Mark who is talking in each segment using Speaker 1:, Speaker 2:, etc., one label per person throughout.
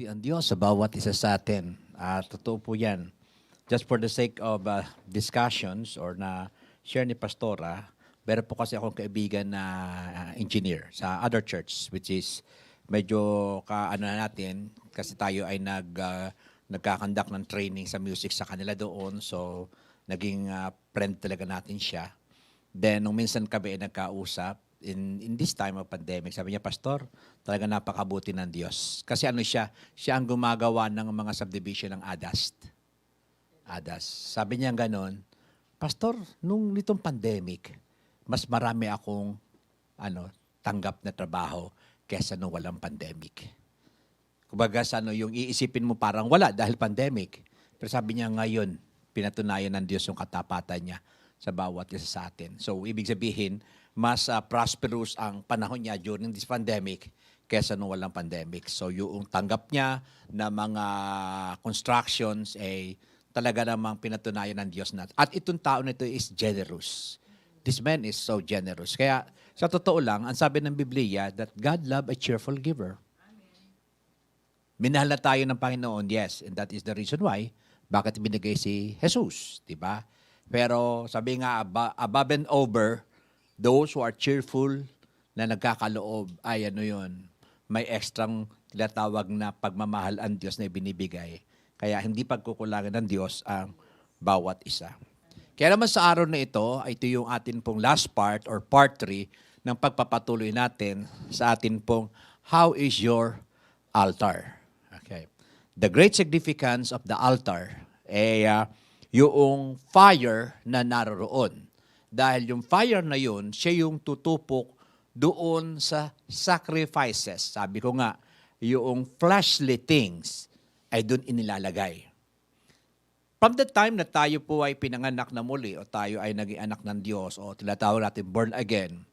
Speaker 1: ang Diyos sa bawat isa sa atin. Totoo po yan. Just for the sake of discussions or na share ni Pastora, meron po kasi akong kaibigan na engineer sa other church, which is medyo kaano na natin kasi tayo ay nagkakandak ng training sa music sa kanila doon. So, naging friend talaga natin siya. Then, nung minsan kami ay nagkausap, in this time of pandemic, sabi niya, Pastor, talaga napakabuti ng Diyos. Kasi ano siya ang gumagawa ng mga subdivision ng ADAS. ADAS. Sabi niya ganon, Pastor, nung nitong pandemic, mas marami akong tanggap na trabaho kesa nung walang pandemic. Kumbaga yung iisipin mo parang wala dahil pandemic. Pero sabi niya ngayon, pinatunayan ng Diyos yung katapatan niya sa bawat isa sa atin. So, ibig sabihin, mas prosperous ang panahon niya during this pandemic kesa nung walang pandemic. So, yung tanggap niya na mga constructions ay talaga namang pinatunayan ng Diyos natin. At itong tao na ito is generous. This man is so generous. Kaya, sa totoo lang, ang sabi ng Biblia that God love a cheerful giver. Minahal na tayo ng Panginoon, yes. And that is the reason why bakit binigay si Jesus, di ba? Pero sabi nga, above and over, those who are cheerful na nagkakaloob ay may ekstrang tinatawag na pagmamahal ang Diyos na ibinibigay. Kaya hindi pagkukulangan ng Diyos ang bawat isa. Kaya naman sa araw na ito yung atin pong last part or part 3 ng pagpapatuloy natin sa atin pong How is your altar? Okay. The great significance of the altar ay yung fire na naroroon. Dahil yung fire na yun, siya yung tutupok doon sa sacrifices. Sabi ko nga, yung fleshly things ay doon inilalagay. From the time na tayo po ay pinanganak na muli o tayo ay naging anak ng Diyos o tinatawag natin born again,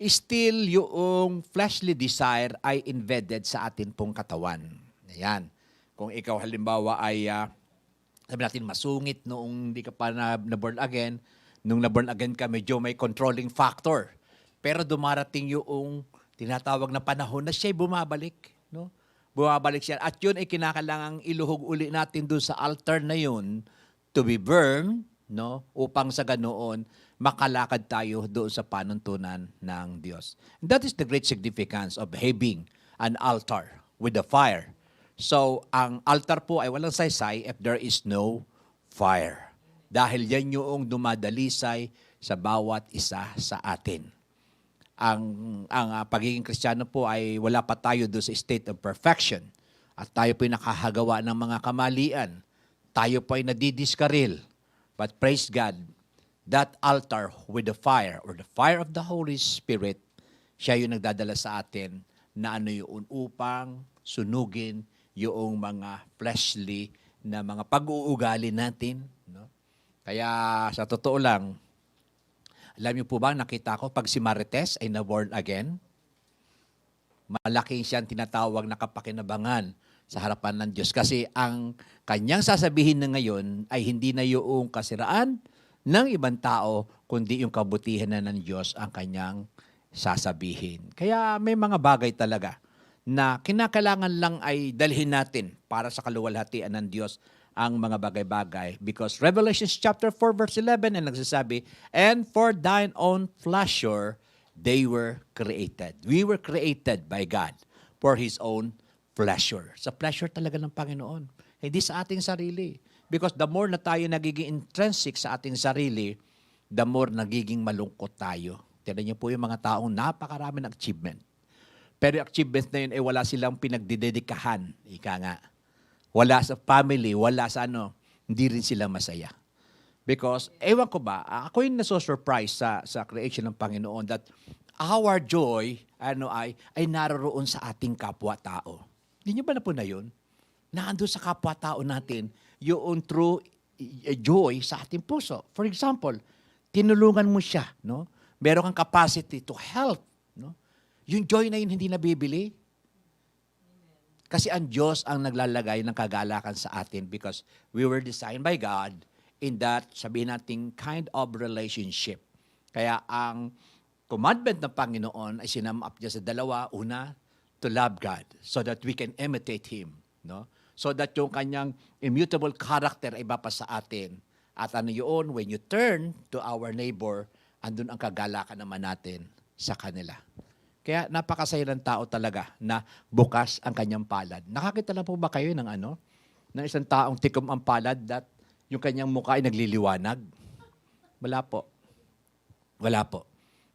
Speaker 1: still yung fleshly desire ay embedded sa atin pong katawan. Ayan. Kung ikaw halimbawa ay sabi natin masungit noong hindi ka pa na born again, nung na-born again ka, medyo may controlling factor. Pero dumarating yung tinatawag na panahon na siya'y bumabalik. No? Bumabalik siya. At yun ay kinakailangang iluhog uli natin doon sa altar na yun to be burned, no? Upang sa ganoon, makalakad tayo doon sa panuntunan ng Diyos. And that is the great significance of having an altar with the fire. So, ang altar po ay walang saysay if there is no fire. Dahil yan yung dumadalisay sa bawat isa sa atin. Ang pagiging Kristiyano po ay wala pa tayo doon sa state of perfection. At tayo po ay nakahagawa ng mga kamalian. Tayo po ay nadidiskaril. But praise God, that altar with the fire or the fire of the Holy Spirit, siya yung nagdadala sa atin na yun upang sunugin yung mga fleshly na mga pag-uugali natin. No? Kaya sa totoo lang, alam niyo po ba, nakita ko pag si Marites ay na-born again, malaking siyang tinatawag na kapakinabangan sa harapan ng Diyos. Kasi ang kanyang sasabihin na ngayon ay hindi na yung kasiraan ng ibang tao, kundi yung kabutihan na ng Diyos ang kanyang sasabihin. Kaya may mga bagay talaga na kinakailangan lang ay dalhin natin para sa kaluwalhatian ng Diyos ang mga bagay-bagay. Because Revelation chapter 4 verse 11 ay nagsasabi, and for thine own pleasure they were created. We were created by God for His own pleasure. Sa pleasure talaga ng Panginoon. Hindi sa ating sarili. Because the more na tayo nagiging intrinsic sa ating sarili, the more nagiging malungkot tayo. Tignan niyo po yung mga taong napakarami ng achievement. Pero yung achievement na yun ay wala silang pinagdidedikahan. Ika nga. Wala sa family, wala sa hindi rin sila masaya. Because, ewan ko ba, ako yung naso-surprise sa creation ng Panginoon that our joy ay naroroon sa ating kapwa-tao. Hindi niyo ba na po na yun? Naandun sa kapwa-tao natin yung true joy sa ating puso. For example, tinulungan mo siya, no? Meron kang capacity to help, no? Yung joy na yun hindi nabibili. Kasi ang Diyos ang naglalagay ng kagalakan sa atin because we were designed by God in that, sabihin natin, kind of relationship. Kaya ang commandment ng Panginoon ay sinam up niya sa dalawa. Una, to love God so that we can imitate Him no? So that yung kanyang immutable character ay iba pa sa atin. At ano yun, when you turn to our neighbor, andun ang kagalakan naman natin sa kanila. Kaya napakasaya ng tao talaga na bukas ang kanyang palad. Nakakita na po ba kayo ng ng isang taong tikom ang palad that yung kanyang mukha ay nagliliwanag? Wala po. Wala po.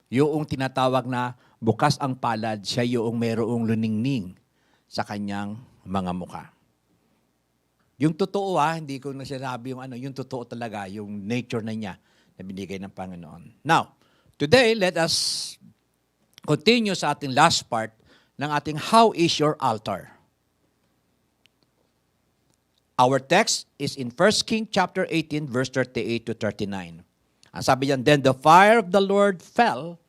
Speaker 1: Yung tinatawag na bukas ang palad, siya yung mayroong luningning sa kanyang mga mukha. Yung totoo hindi ko na sinabi yung totoo talaga, yung nature na niya na binigay ng Panginoon. Now, today, let us continue sa ating last part ng ating How is your altar? Our text is in 1 Kings chapter 18, verse 38 to 39. Ang sabi diyan, then the fire of the Lord fell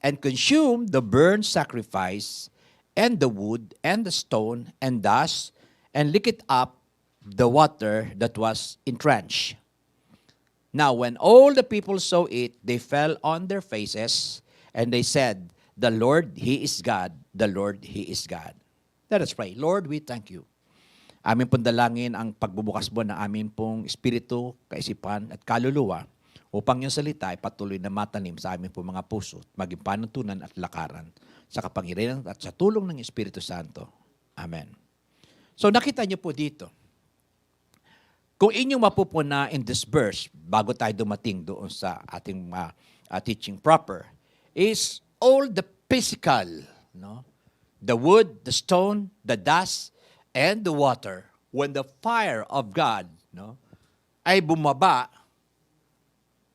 Speaker 1: and consumed the burnt sacrifice and the wood and the stone and dust and licked up the water that was entrenched. Now, when all the people saw it, they fell on their faces, and they said, the Lord, He is God. The Lord, He is God. Let us pray. Lord, we thank you. Amin pong dalangin ang pagbubukas mo ng amin pong espiritu, kaisipan at kaluluwa upang yung salita ay patuloy na matanim sa amin pong mga puso at maging panuntunan at lakaran sa kapangyarihan at sa tulong ng Espiritu Santo. Amen. So nakita niyo po dito, kung inyong mapupuna in this verse, bago tayo dumating doon sa ating teaching proper, is all the physical, no? The wood, the stone, the dust, and the water. When the fire of God, no, ay bumaba,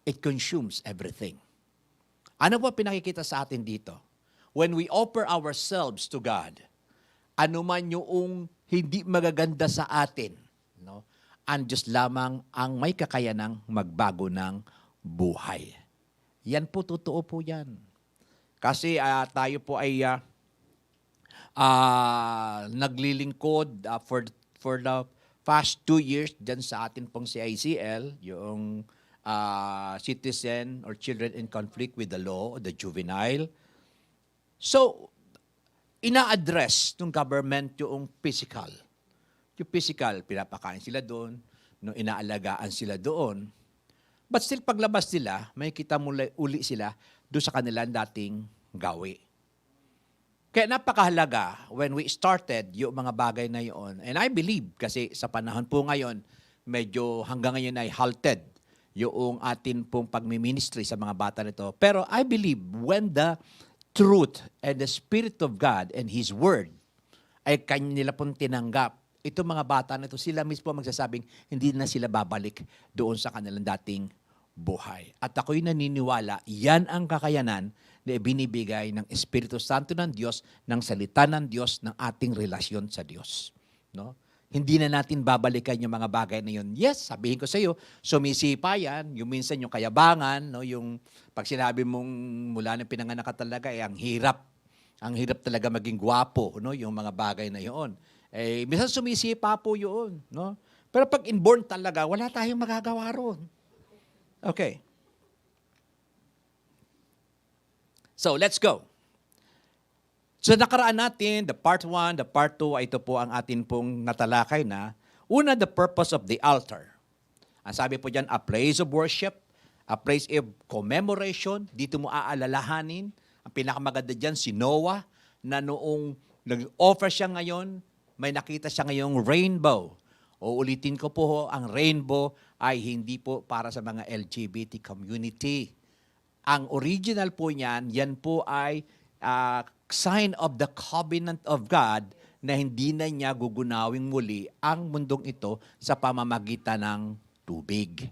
Speaker 1: it consumes everything. Ano po pinakikita sa atin dito? When we offer ourselves to God, ano man yung hindi magaganda sa atin, no? Ang Diyos lamang ang may kakayanang magbago ng buhay. Yan po, totoo po yan. Kasi tayo po ay naglilingkod for the past 2 years dyan sa atin pong CICL, yung citizen or children in conflict with the law, the juvenile. So, ina-address ng government yung physical. Yung physical, pinapakain sila doon, no, inaalagaan sila doon. But still, paglabas nila, may kita muli uli sila doon sa kanilang dating gawi. Kaya napakahalaga when we started yung mga bagay na yun. And I believe, kasi sa panahon po ngayon, medyo hanggang ngayon ay halted yung atin pong pagmiministry sa mga bata nito. Pero I believe when the truth and the Spirit of God and His Word ay kanila pong tinanggap, itong mga bata na ito, sila mismo magsasabing hindi na sila babalik doon sa kanilang dating buhay. At ako'y naniniwala, yan ang kakayanan na binibigay ng Espiritu Santo ng Diyos, ng salita ng Diyos, ng ating relasyon sa Diyos. No? Hindi na natin babalikan yung mga bagay na yun. Yes, sabihin ko sa iyo, sumisipa yan, yung minsan yung kayabangan, no? Yung pag sinabi mong mula ng pinanganak ka talaga, ang hirap. Ang hirap talaga maging gwapo, no? Yung mga bagay na yun. Minsan sumisipa po yun. No? Pero pag inborn talaga, wala tayong magagawa ron. Okay. So, let's go. So, nakaraan natin, the part 1, the part 2, ito po ang atin pong natalakay na. Una, the purpose of the altar. Ang sabi po dyan, a place of worship, a place of commemoration. Dito mo aalalahanin. Ang pinakamaganda dyan, si Noah, na noong nag-offer siya ngayon, may nakita siya ngayong rainbow. O ulitin ko po, ang rainbow ay hindi po para sa mga LGBT community. Ang original po niyan, yan po ay sign of the covenant of God na hindi na niya gugunawing muli ang mundong ito sa pamamagitan ng tubig.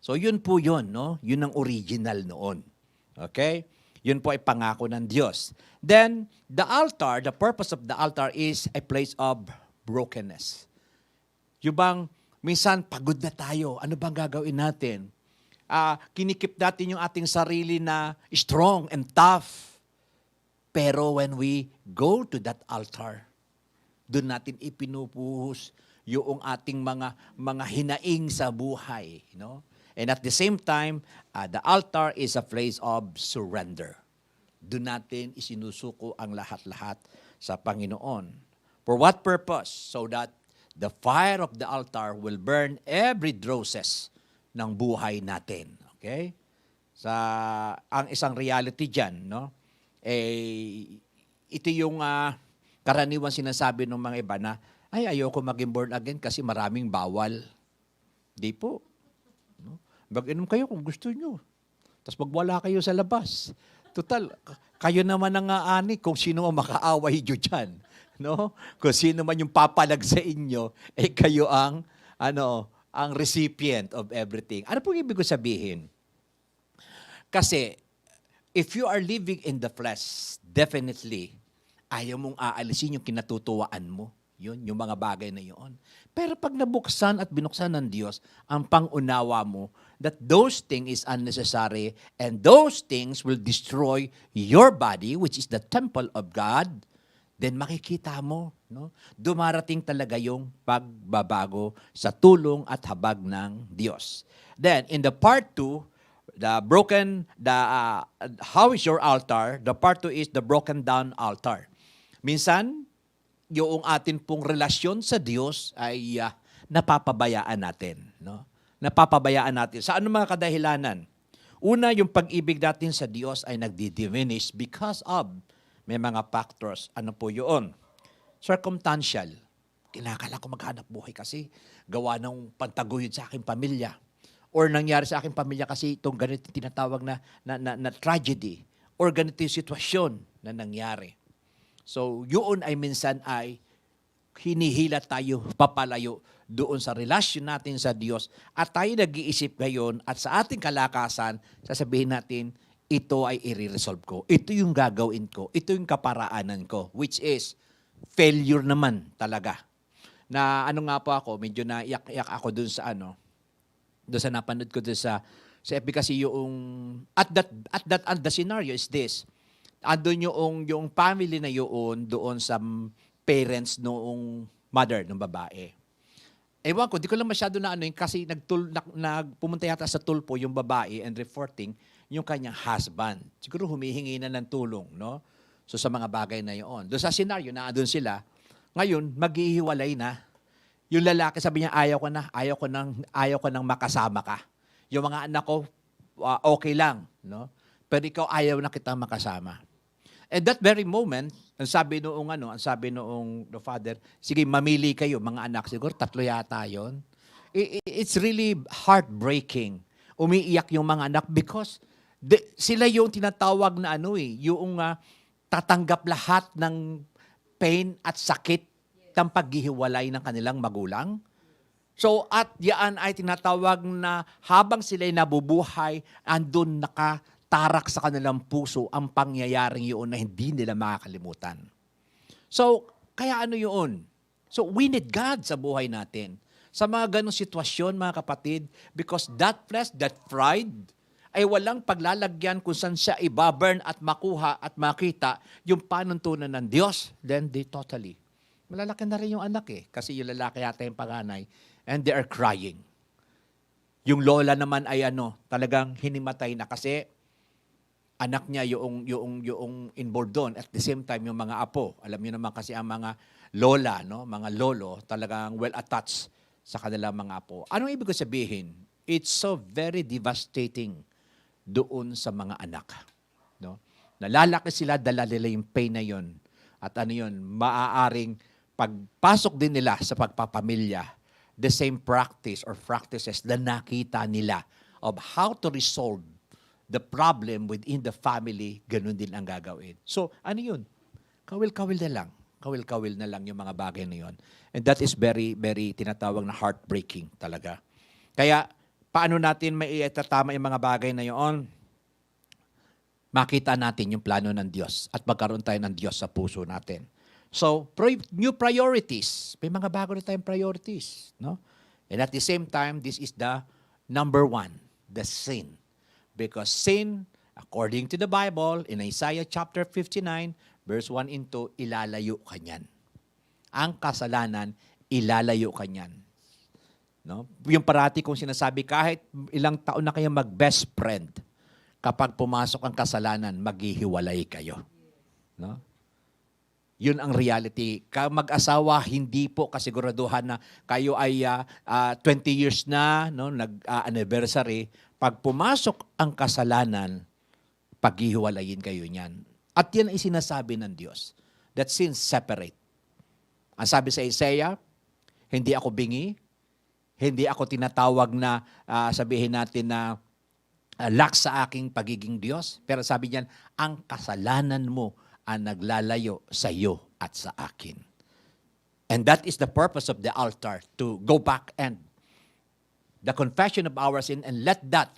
Speaker 1: So yun po yun, no? Yun ang original noon. Okay? Yun po ay pangako ng Diyos. Then, the altar, the purpose of the altar is a place of brokenness. Yung bang, minsan pagod na tayo, ano bang gagawin natin? Kinikip natin yung ating sarili na strong and tough. Pero when we go to that altar, doon natin ipinupuhos yung ating mga hinaing sa buhay. You know? And at the same time, the altar is a place of surrender. Doon natin isinusuko ang lahat-lahat sa Panginoon. For what purpose? So that The fire of the altar will burn every dross ng buhay natin. Okay? Ang isang reality diyan, no? Ito yung karaniwan sinasabi ng mga iba na, ay, ayoko maging born again kasi maraming bawal. Di po. No? Mag-inom kayo kung gusto nyo. Tapos magwala kayo sa labas. Total, kayo naman ang aani kung sino ang makaaway nyo dyan. No? Kung sino man yung papalag sa inyo, kayo ang, ang recipient of everything. Ano pong ibig ko sabihin? Kasi, if you are living in the flesh, definitely, ayaw mong aalisin yung kinatutuwaan mo. Yun, yung mga bagay na yun. Pero pag nabuksan at binuksan ng Diyos, ang pangunawa mo that those things is unnecessary and those things will destroy your body, which is the temple of God, then makikita mo, no? Dumarating talaga yung pagbabago sa tulong at habag ng Diyos. Then, in the part 2, how is your altar? The part 2 is the broken down altar. Minsan, yung atin pong relasyon sa Diyos ay napapabayaan natin. No? Napapabayaan natin. Sa anong mga kadahilanan? Una, yung pag-ibig natin sa Diyos ay nagdi-diminish because of may mga factors. Ano po yun? Circumstantial. Kinakala ko maghanap buhay kasi gawa ng pantaguyod sa aking pamilya. Or nangyari sa aking pamilya kasi itong ganito tinatawag na tragedy. Or ganito yung sitwasyon na nangyari. So, yun ay minsan ay hinihila tayo, papalayo doon sa relasyon natin sa Diyos. At tayo nag-iisip ngayon at sa ating kalakasan, sasabihin natin, ito ay i-resolve ko. Ito yung gagawin ko. Ito yung kaparaanan ko. Which is, failure naman talaga. Na ano nga po ako, medyo naiyak-iyak ako doon sa doon sa napanood ko doon sa FB kasi yung, the scenario is this. Andun yung family na yun doon sa parents noong mother ng babae. Ewan ko, di ko lang masyado na kasi pumunta yata sa tulpo yung babae and reporting yung kanyang husband. Siguro humihingi na ng tulong, no? So sa mga bagay na yun. Doon sa scenario na andun sila, ngayon, maghihiwalay na. Yung lalaki sabi niya, ayaw ko nang makasama ka. Yung mga anak ko, okay lang, no? Pero ikaw ayaw na kitang makasama. At that very moment, ang sabi noong the father, sige, mamili kayo, mga anak. Siguro, 3 yata yun. It's really heartbreaking. Umiiyak yung mga anak because sila yung tinatawag na yung tatanggap lahat ng pain at sakit ng paghihiwalay ng kanilang magulang. So, at yan ay tinatawag na habang sila'y nabubuhay, andun tarak sa kanilang puso ang pangyayaring yun na hindi nila makakalimutan. So, kaya yun? So, we need God sa buhay natin. Sa mga ganong sitwasyon, mga kapatid, because that flesh, that pride, ay walang paglalagyan kung saan siya ibaburn at makuha at makita yung panuntunan ng Diyos, then they totally. Malalaki na rin yung anak kasi yung lalaki yata yung panganay, and they are crying. Yung lola naman ay talagang hinimatay na kasi anak niya yung involved doon. At the same time, yung mga apo. Alam niyo naman kasi ang mga lola, no? Mga lolo, talagang well-attached sa kanilang mga apo. Anong ibig ko sabihin? It's so very devastating doon sa mga anak. No? Nalalaki sila, dala nila yung pain na yun. At maaaring pagpasok din nila sa pagpapamilya, the same practice or practices na nakita nila of how to resolve the problem within the family, ganun din ang gagawin. So, yun? Kawil-kawil na lang. Kawil-kawil na lang yung mga bagay na yun. And that is very, very tinatawag na heartbreaking talaga. Kaya, paano natin maitatama yung mga bagay na yun? Makita natin yung plano ng Diyos at magkaroon tayo ng Diyos sa puso natin. So, new priorities. May mga bago na tayong priorities. No? And at the same time, this is the number 1, the sin. Because sin, according to the Bible, in Isaiah chapter 59, verse 1 and 2, ilalayo ka niyan. Ang kasalanan, ilalayo ka niyan. No? Yung parati kong sinasabi, kahit ilang taon na kayo mag-best friend, kapag pumasok ang kasalanan, maghihiwalay kayo. No? Yun ang reality. Mag-asawa, hindi po kasiguraduhan na kayo ay 20 years na, no, nag-anniversary. Pag pumasok ang kasalanan, paghihiwalayin kayo niyan. At yan ay sinasabi ng Diyos, that sins separate. Ang sabi sa Isaiah, hindi ako bingi, hindi ako tinatawag na sabihin natin na lax sa aking pagiging Diyos. Pero sabi niyan, ang kasalanan mo ang naglalayo sa iyo at sa akin. And that is the purpose of the altar, to go back and the confession of our sin and let that,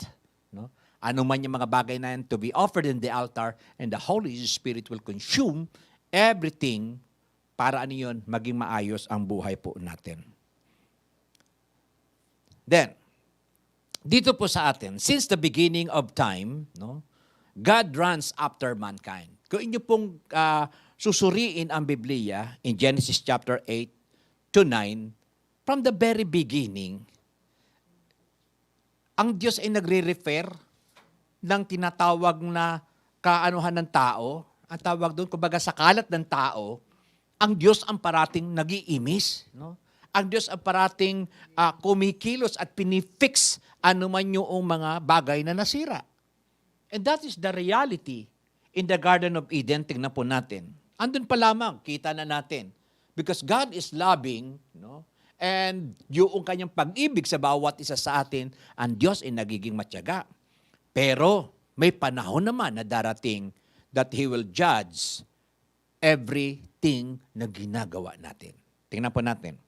Speaker 1: no, ano man yung mga bagay na yan, to be offered in the altar, and the Holy Spirit will consume everything para ano yun, maging maayos ang buhay po natin. Then, dito po sa atin, since the beginning of time, no, God runs after mankind. Kung inyo pong susuriin ang Biblia in Genesis chapter 8 to 9, from the very beginning, ang Diyos ay nagre-refer ng tinatawag na kaanuhan ng tao. Ang tawag doon, kumbaga sa kalat ng tao, ang Diyos ang parating nag-iimis. No? Ang Diyos ang parating kumikilos at pinifix ano man yung mga bagay na nasira. And that is the reality in the Garden of Eden. Tingnan po natin. Andun pa lamang, kita na natin. Because God is loving, no? And yung kanyang pag-ibig sa bawat isa sa atin, ang Diyos ay nagiging matyaga. Pero may panahon naman na darating that He will judge everything na ginagawa natin. Tingnan po natin.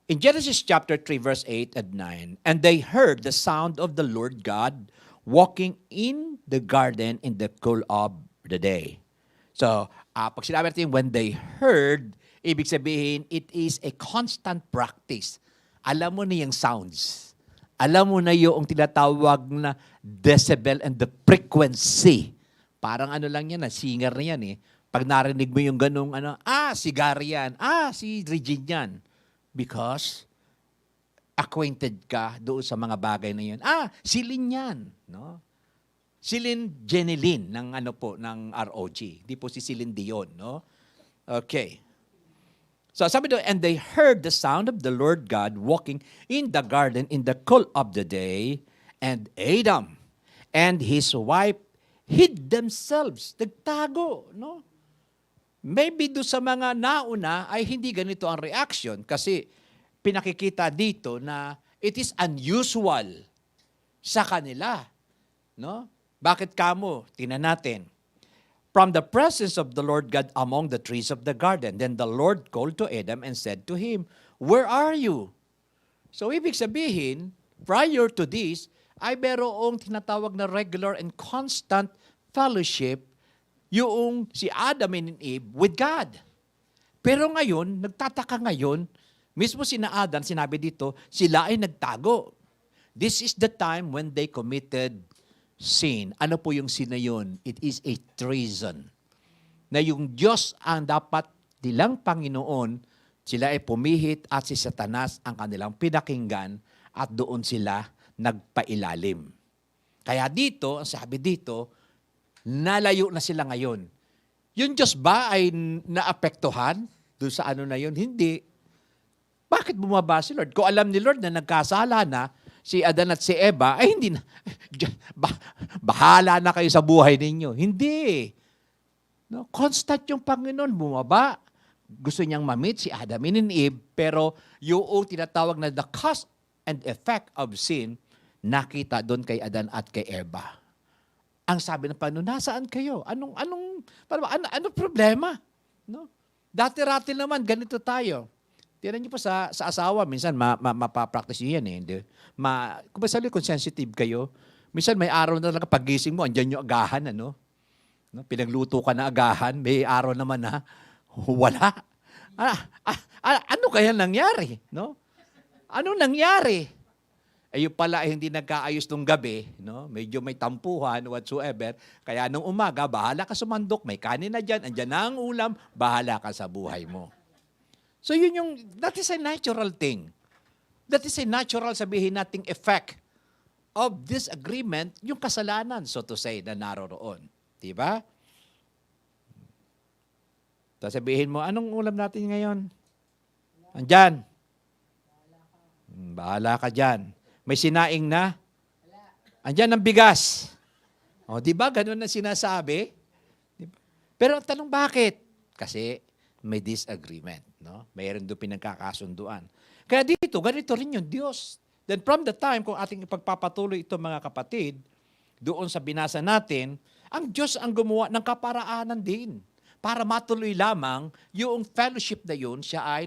Speaker 1: In Genesis chapter 3, verse 8 and 9, and they heard the sound of the Lord God walking in the garden in the cool of the day. So, pag sinabi natin, when they heard, ibig sabihin, it is a constant practice. Alam mo na yung sounds. Alam mo na yung tinatawag na decibel and the frequency. Parang ano lang yan, singer na yan eh. Pag narinig mo yung ganung si Gary yan, si Regine yan. Because acquainted ka doon sa mga bagay na yun. Si Lynn yan. No? Si Lynn Jenilyn ng ng ROG. Hindi po si Celine Dion, no? Okay. So sabi doon, and they heard the sound of the Lord God walking in the garden in the cool of the day, and Adam and his wife hid themselves. Nagtago, no? Maybe doon sa mga nauna ay hindi ganito ang reaction kasi pinakikita dito na it is unusual sa kanila. No? Bakit kamo? Tingnan natin. From the presence of the Lord God among the trees of the garden. Then the Lord called to Adam and said to him, where are you? So ibig sabihin, prior to this, ay merong tinatawag na regular and constant fellowship yung si Adam and Eve with God. Pero ngayon, nagtataka ngayon, mismo sina Adam, sinabi dito, sila ay nagtago. This is the time when they committed sin. Ano po yung sin na yun? It is a treason. Na yung Diyos ang dapat nilang Panginoon, sila ay pumihit at si Satanas ang kanilang pinakinggan at doon sila nagpailalim. Kaya dito, ang sabi dito, nalayo na sila ngayon. Yung Diyos ba ay naapektuhan doon sa na yun? Hindi. Bakit bumaba si Lord? Kung alam ni Lord na nagkasala na, si Adan at si Eva, ay hindi na, bahala na kayo sa buhay ninyo. Hindi. No? Constant yung Panginoon, bumaba. Gusto niyang ma-meet si Adam and Eve, pero yung tinatawag na the cause and effect of sin, nakita doon kay Adan at kay Eva. Ang sabi ng Panginoon, nasaan kayo? Anong problema? No? Dati-rati naman, ganito tayo. Tingnan niyo po sa asawa, minsan mapapractice niyo yan eh. Kung masali, kung sensitive kayo, minsan may araw na talaga pagising mo, andyan yung agahan, No? Pinagluto ka na agahan, may araw naman na wala. Ano kaya nangyari? No? Anong nangyari? Yung pala ay hindi nagkaayos nung gabi, no? Medyo may tampuhan, whatsoever. Kaya nung umaga, bahala ka sumandok, may kanin na dyan, andyan na ang ulam, bahala ka sa buhay mo. So yun that is a natural thing. That is a natural, sabihin nating effect of this agreement, yung kasalanan, so to say, na naroroon. Diba? Tapos sabihin mo, anong ulam natin ngayon? Andyan. Bahala ka dyan. May sinaing na? Andyan ang bigas. O, di ba? Ganun na sinasabi. Diba? Pero ang tanong, bakit? Kasi may disagreement. No? Mayroon doon pinagkakasunduan. Kaya dito, ganito rin yung Diyos. Then from the time, kung ating ipagpapatuloy ito mga kapatid, doon sa binasa natin, ang Diyos ang gumawa ng kaparaanan din. Para matuloy lamang yung fellowship na yun, siya ay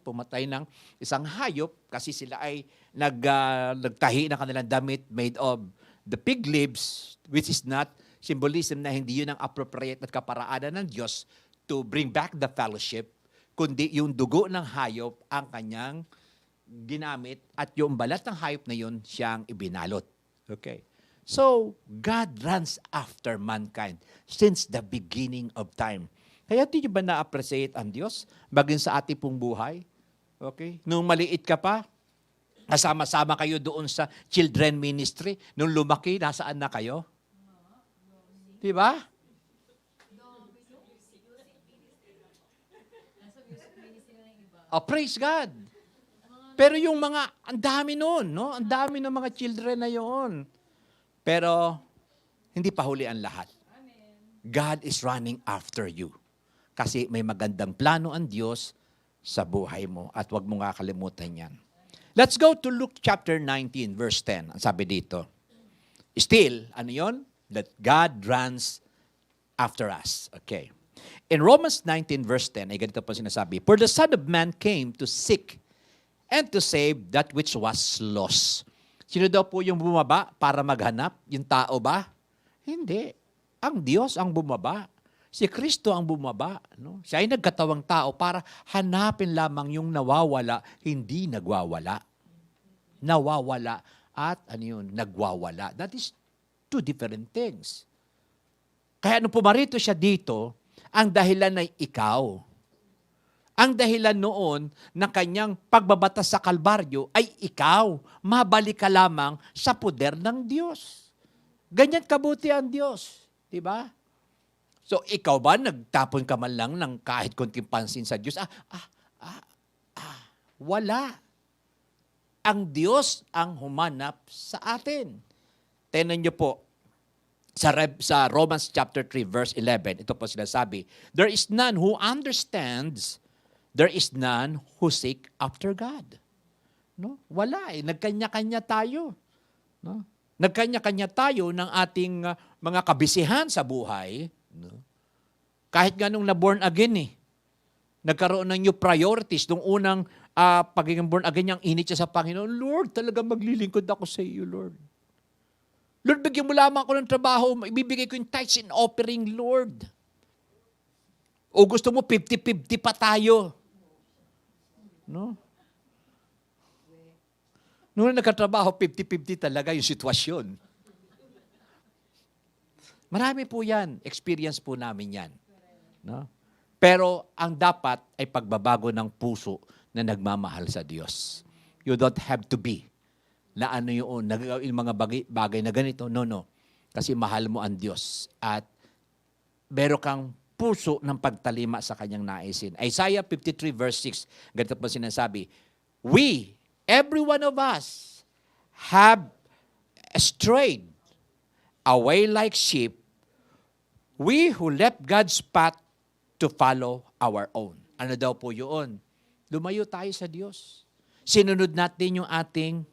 Speaker 1: pumatay ng isang hayop kasi sila ay nagtahi ng kanilang damit made of the pig lips, which is not symbolism na hindi yun ang appropriate at kaparaanan ng Diyos to bring back the fellowship, kundi yung dugo ng hayop ang kanyang ginamit at yung balat ng hayop na yun siyang ibinalot. Okay. So, God runs after mankind since the beginning of time. Kaya di nyo ba na-appreciate ang Diyos baging sa ating pong buhay? Okay? Nung maliit ka pa, kasama-sama kayo doon sa children ministry. Nung lumaki, nasaan na kayo? Di ba? Oh, praise God. Pero yung mga, ang dami noon, no? Ang dami ng mga children na yun. Pero, hindi pa huli ang lahat. God is running after you. Kasi may magandang plano ang Diyos sa buhay mo. At huwag mo nga kalimutan yan. Let's go to Luke chapter 19, verse 10. Ang sabi dito, still, ano yun? That God runs after us. Okay. In Romans 19, verse 10, ay ganito po sinasabi, for the Son of Man came to seek and to save that which was lost. Sino daw po yung bumaba para maghanap? Yung tao ba? Hindi. Ang Diyos ang bumaba. Si Kristo ang bumaba. No? Siya ay nagkatawang tao para hanapin lamang yung nawawala, hindi nagwawala. Nawawala at nagwawala. That is two different things. Kaya nung pumarito siya dito, ang dahilan ay ikaw. Ang dahilan noon ng kanyang pagbabatas sa Kalbaryo ay ikaw. Mabalik ka lamang sa poder ng Diyos. Ganyan kabuti ang Diyos. Diba? So, ikaw ba nagtapon ka man lang ng kahit konting pansin sa Diyos? Wala. Ang Diyos ang humanap sa atin. Tingnan niyo po, sa Romans chapter 3, verse 11, ito po sinasabi, there is none who understands. There is none who seek after God. No? Wala eh. Nagkanya-kanya tayo. No? Nagkanya-kanya tayo ng ating mga kabisihan sa buhay. No? Kahit nga nung na-born again eh. Nagkaroon ng new priorities. Nung unang pagiging born again, yung init siya sa Panginoon, Lord, talaga maglilingkod ako sa iyo, Lord. Lord, bigyan mo lamang ako ng trabaho. Ibibigay ko yung tithes and offering, Lord. O gusto mo 50-50 pa tayo. No? Noong nagkatrabaho, 50-50 talaga yung sitwasyon. Marami po yan. Experience po namin yan. No? Pero ang dapat ay pagbabago ng puso na nagmamahal sa Diyos. You don't have to be na yung mga bagay na ganito. No. Kasi mahal mo ang Diyos. At meron kang puso ng pagtalima sa kanyang naisin. Isaiah 53 verse 6, ganito po sinasabi, we, every one of us, have strayed away like sheep, we who left God's path to follow our own. Ano daw po yun? Lumayo tayo sa Diyos. Sinunod natin yung ating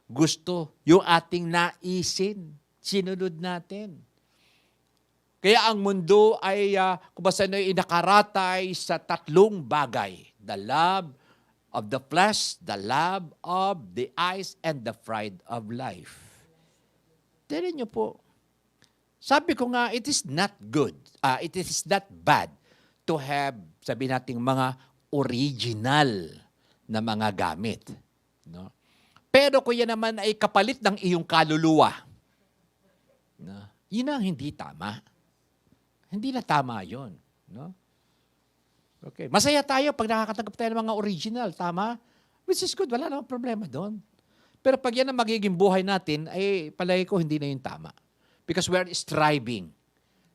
Speaker 1: gusto, yung ating naisin. Sinunod natin. Kaya ang mundo ay, kung basta na inakaratay sa tatlong bagay. The love of the flesh, the love of the eyes, and the pride of life. Tignan niyo po. Sabi ko nga, it is not good. It is not bad to have, sabi nating mga original na mga gamit. No? Pero kung yan naman ay kapalit ng iyong kaluluwa, no? Yun ang hindi tama. Hindi na tama yun. No? Okay. Masaya tayo pag nakakatanggap tayo ng mga original. Tama? Which is good. Wala namang problema doon. Pero pag yan ang magiging buhay natin, ay palagi ko hindi na yung tama. Because we are striving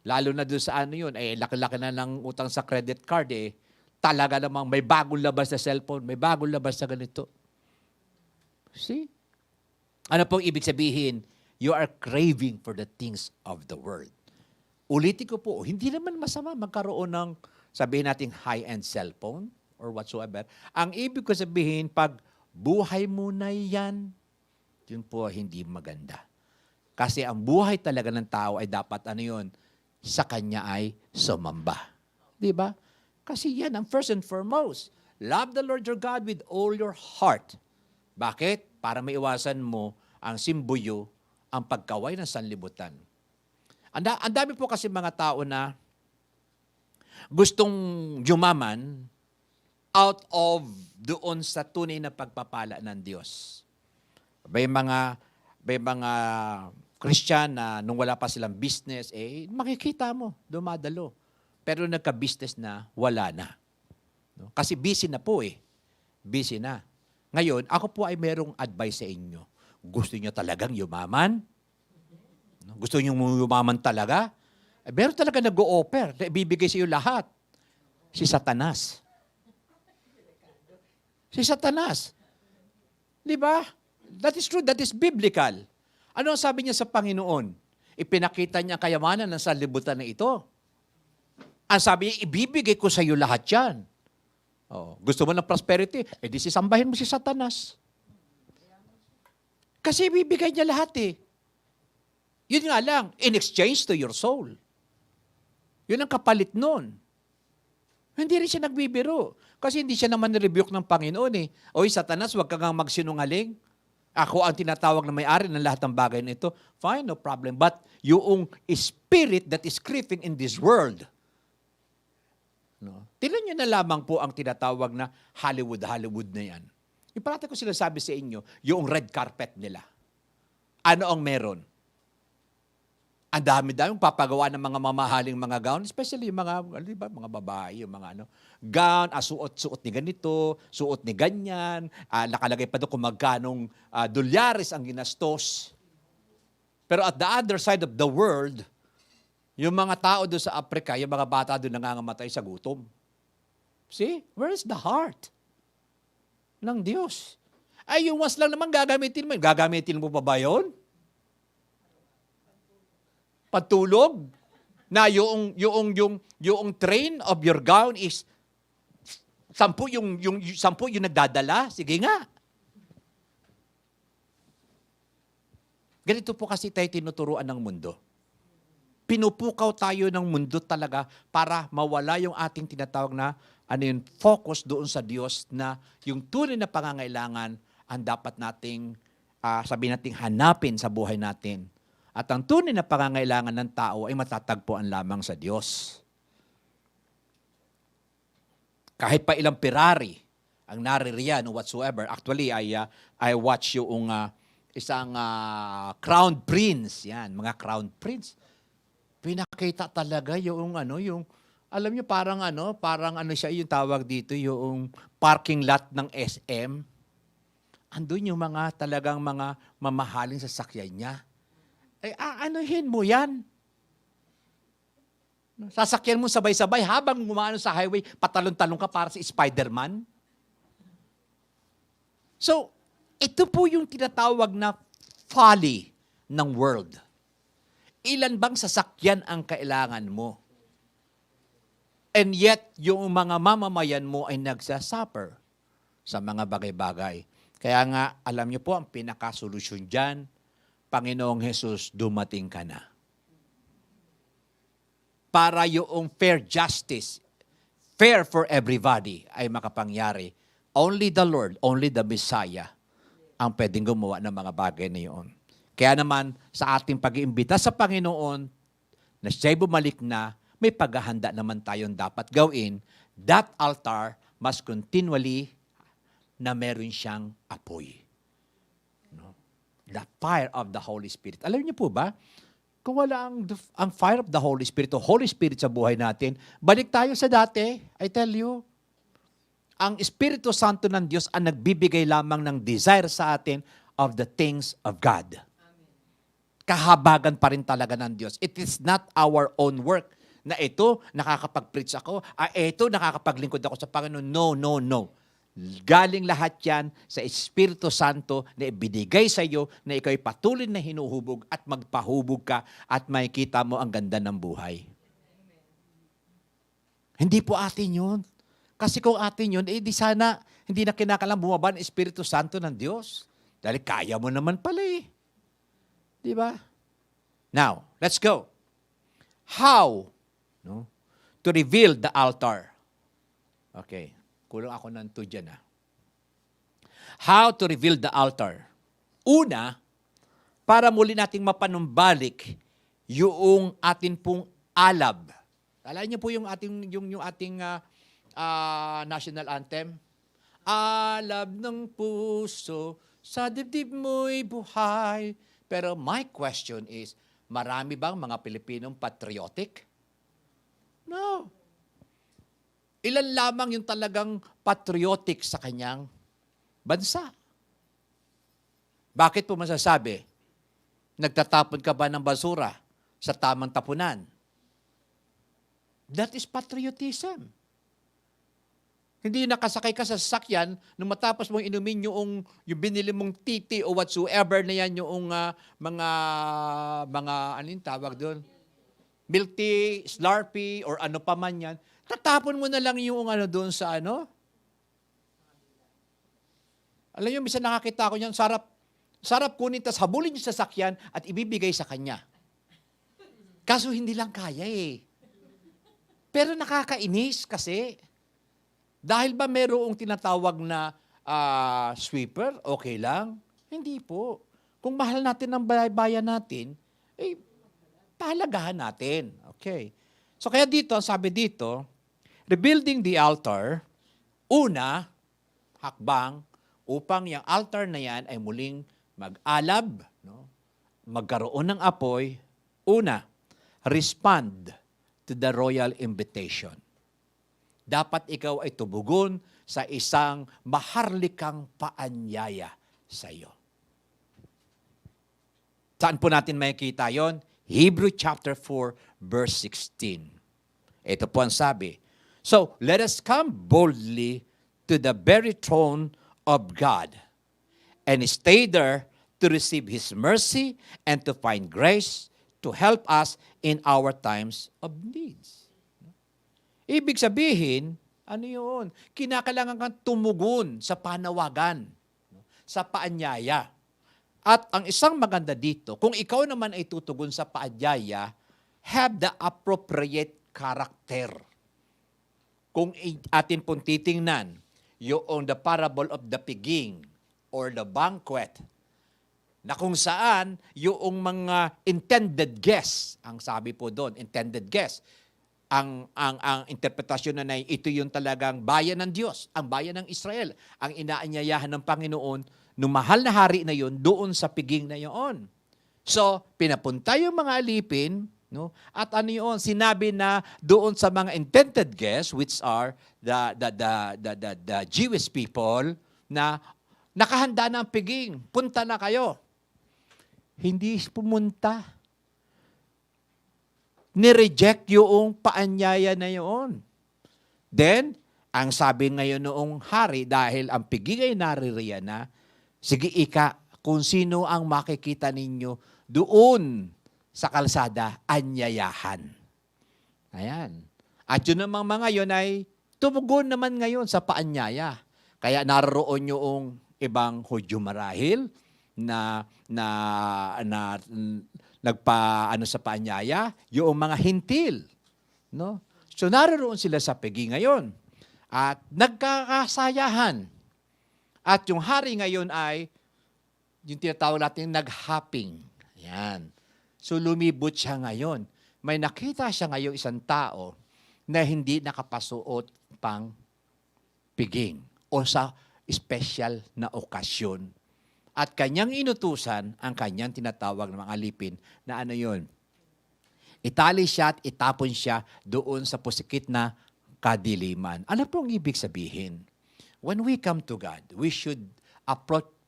Speaker 1: Lalo na doon sa ano yun, laki-laki na ng utang sa credit card talaga namang may bagong labas na cellphone, may bagong labas na ganito. See? Ano pong ibig sabihin? You are craving for the things of the world. Ulitin ko po, hindi naman masama magkaroon ng, sabihin natin, high-end cellphone or whatsoever. Ang ibig ko sabihin, pag buhay mo na yan, yun po hindi maganda. Kasi ang buhay talaga ng tao ay dapat ano yun, sa kanya ay sumamba. Di ba? Kasi yan ang first and foremost. Love the Lord your God with all your heart. Bakit? Para maiwasan mo ang simbuyo, ang pagkaway ng sanlibutan. Ang dami po kasi mga tao na gustong yumaman out of doon sa tunay na pagpapala ng Diyos. May mga Christian na nung wala pa silang business, makikita mo, dumadalo. Pero nagka-business na, wala na. No? Kasi busy na po Busy na. Ngayon, ako po ay merong advice sa inyo. Gusto niyo talagang yumaman? No? Gusto niyo yumaman talaga? Meron talaga nag-o-offer na ibibigay sa iyo lahat. Si Satanas. Si Satanas. Di ba? That is true. That is biblical. Ano ang sabi niya sa Panginoon? Ipinakita niya kayamanan ng sanlibutan na ito. Ang sabi niya, ibibigay ko sa iyo lahat yan. Gusto mo ng prosperity? Di sisambahin mo si Satanas. Kasi ibibigay niya lahat Yun nga lang, in exchange to your soul. Yun ang kapalit nun. Hindi rin siya nagbibiro. Kasi hindi siya naman nirebuke ng Panginoon Oy, Satanas, huwag kang magsinungaling. Ako ang tinatawag na may-ari ng lahat ng bagay na ito. Fine, no problem. But yung spirit that is creeping in this world, tingnan nyo na lamang po ang tinatawag na Hollywood na yan. Iparate ko sila sabi sa inyo, yung red carpet nila. Ano ang meron? Ang dami-dami papagawa ng mga mamahaling mga gown, especially yung mga, mga babae, yung mga gown, suot ni ganito, suot ni ganyan, nakalagay pa doon kung magkanong dolyares ang ginastos. Pero at the other side of the world, yung mga tao doon sa Africa, yung mga bata doon nangangamatay sa gutom. See? Where is the heart ng Diyos? Ay, yung was lang naman gagamitin mo. Gagamitin mo pa ba yun? Patulog? Na yung train of your gown is 10 yung nagdadala? Sige nga. Ganito po kasi tayo tinuturuan ng mundo. Pinupukaw tayo ng mundo talaga para mawala yung ating tinatawag na focus doon sa Diyos na yung tunay na pangangailangan ang dapat nating sabihin nating hanapin sa buhay natin. At ang tunay na pangangailangan ng tao ay matatagpuan lamang sa Diyos. Kahit pa ilang Ferrari ang naririyan o whatsoever, actually I watch yung isang Crown Prince, yan, mga Crown Prince. Pinakita talaga yung alam niyo parang siya yung tawag dito, yung parking lot ng SM. Andun yung mga talagang mga mamahaling sasakyan niya. Anuhin mo yan. Sasakyan mo sabay-sabay habang gumaano sa highway, patalon-talon ka para sa Spider-Man. So, ito po yung tinatawag na folly ng world. Ilan bang sasakyan ang kailangan mo? And yet, yung mga mamamayan mo ay nagsasuffer sa mga bagay-bagay. Kaya nga, alam niyo po, ang pinakasolusyon dyan, Panginoong Jesus, dumating ka na. Para yung fair justice, fair for everybody, ay makapangyari. Only the Lord, only the Messiah, ang pwedeng gumawa ng mga bagay na yun. Kaya naman, sa ating pag-iimbita sa Panginoon, na siya'y bumalik na, may paghahanda naman tayong dapat gawin. That altar must continually na meron siyang apoy. No? The fire of the Holy Spirit. Alam niyo po ba, kung wala ang fire of the Holy Spirit o Holy Spirit sa buhay natin, balik tayo sa dati, I tell you. Ang Espiritu Santo ng Diyos ang nagbibigay lamang ng desire sa atin of the things of God. kahabagan pa rin talaga ng Diyos. It is not our own work na ito, nakakapag-preach ako, ito, nakakapaglingkod ako sa Panginoon. No, no, no. Galing lahat yan sa Espiritu Santo na ibinigay sa iyo na ikaw ay patuloy na hinuhubog at magpahubog ka at makikita mo ang ganda ng buhay. Hindi po atin yun. Kasi kung atin yun, di sana hindi na kinakalang bumaba ng Espiritu Santo ng Diyos. Dahil kaya mo naman pala eh. Di ba? Now, let's go. How to reveal the altar? Okay. Kulang ako ng 2 dyan. How to reveal the altar? Una, para muli nating mapanumbalik yung atin pong alab. Alala niyo po yung ating national anthem? Alab ng puso, sa dibdib mo'y buhay. Pero my question is, marami bang mga Pilipinong patriotic? No. Ilan lamang yung talagang patriotic sa kanyang bansa. Bakit po masasabi? Nagtatapon ka ba ng basura sa tamang tapunan? That is patriotism. Hindi nakasakay ka sa sasakyan nung matapos mong inumin yung binili mong titi o whatsoever na yan yung mga anong tawag doon? Milk tea, Slurpee, or ano pa man yan. Tatapon mo na lang yung doon sa Alam niyo, minsan nakakita ko niyan, sarap kunin, tas habulin yung sasakyan at ibibigay sa kanya. Kaso hindi lang kaya eh. Pero nakakainis kasi. Dahil ba mayroong tinatawag na sweeper, okay lang? Hindi po. Kung mahal natin ang bayan natin, pahalagahan natin. Okay. So kaya dito, sabi dito, rebuilding the altar, una, hakbang, upang yung altar na yan ay muling mag-alab, magkaroon ng apoy. Una, respond to the royal invitation. Dapat ikaw ay tubugon sa isang maharlikang paanyaya sa iyo. Saan po natin makikita yon? Hebrew chapter 4, verse 16. Ito po ang sabi. So, let us come boldly to the very throne of God and stay there to receive His mercy and to find grace to help us in our times of needs. Ibig sabihin, ano yun? Kinakailangan kang tumugon sa panawagan, sa paanyaya. At ang isang maganda dito, kung ikaw naman ay tutugon sa paanyaya, have the appropriate character. Kung atin pong titingnan, yung the parable of the piging or the banquet, na kung saan yung mga intended guests, ang sabi po doon, intended guests, ang interpretasyon na ito yung talagang bayan ng Diyos, ang bayan ng Israel, ang inaanyayahan ng Panginoon, nung mahal na hari na yun, doon sa piging na yun. So, pinapunta yung mga alipin, at ano yun, sinabi na doon sa mga intended guests, which are the Jewish people, na nakahanda na ang piging, punta na kayo. Hindi pumunta. Nireject yung paanyaya na yun. Then, ang sabi ngayon noong hari, dahil ang piging ay naririyan na, sige ika, kung sino ang makikita ninyo doon sa kalsada, anyayahan. Ayan. At yun namang mga yun ay tumugon naman ngayon sa paanyaya. Kaya naroon yung ibang Hudyo marahil na nagpa sa paanyaya, yung mga hintil. No? So naroon sila sa pigi ngayon. At nagkakasayahan. At yung hari ngayon ay, yung tinatawag natin, nag-hopping. Ayan. So lumibot siya ngayon. May nakita siya ngayon isang tao na hindi nakapasuot pang piging o sa special na okasyon. At kanyang inutusan ang kanyang tinatawag ng mga alipin na ano yun? Itali siya at itapon siya doon sa pusikit na kadiliman. Ano pong ibig sabihin? When we come to God, we should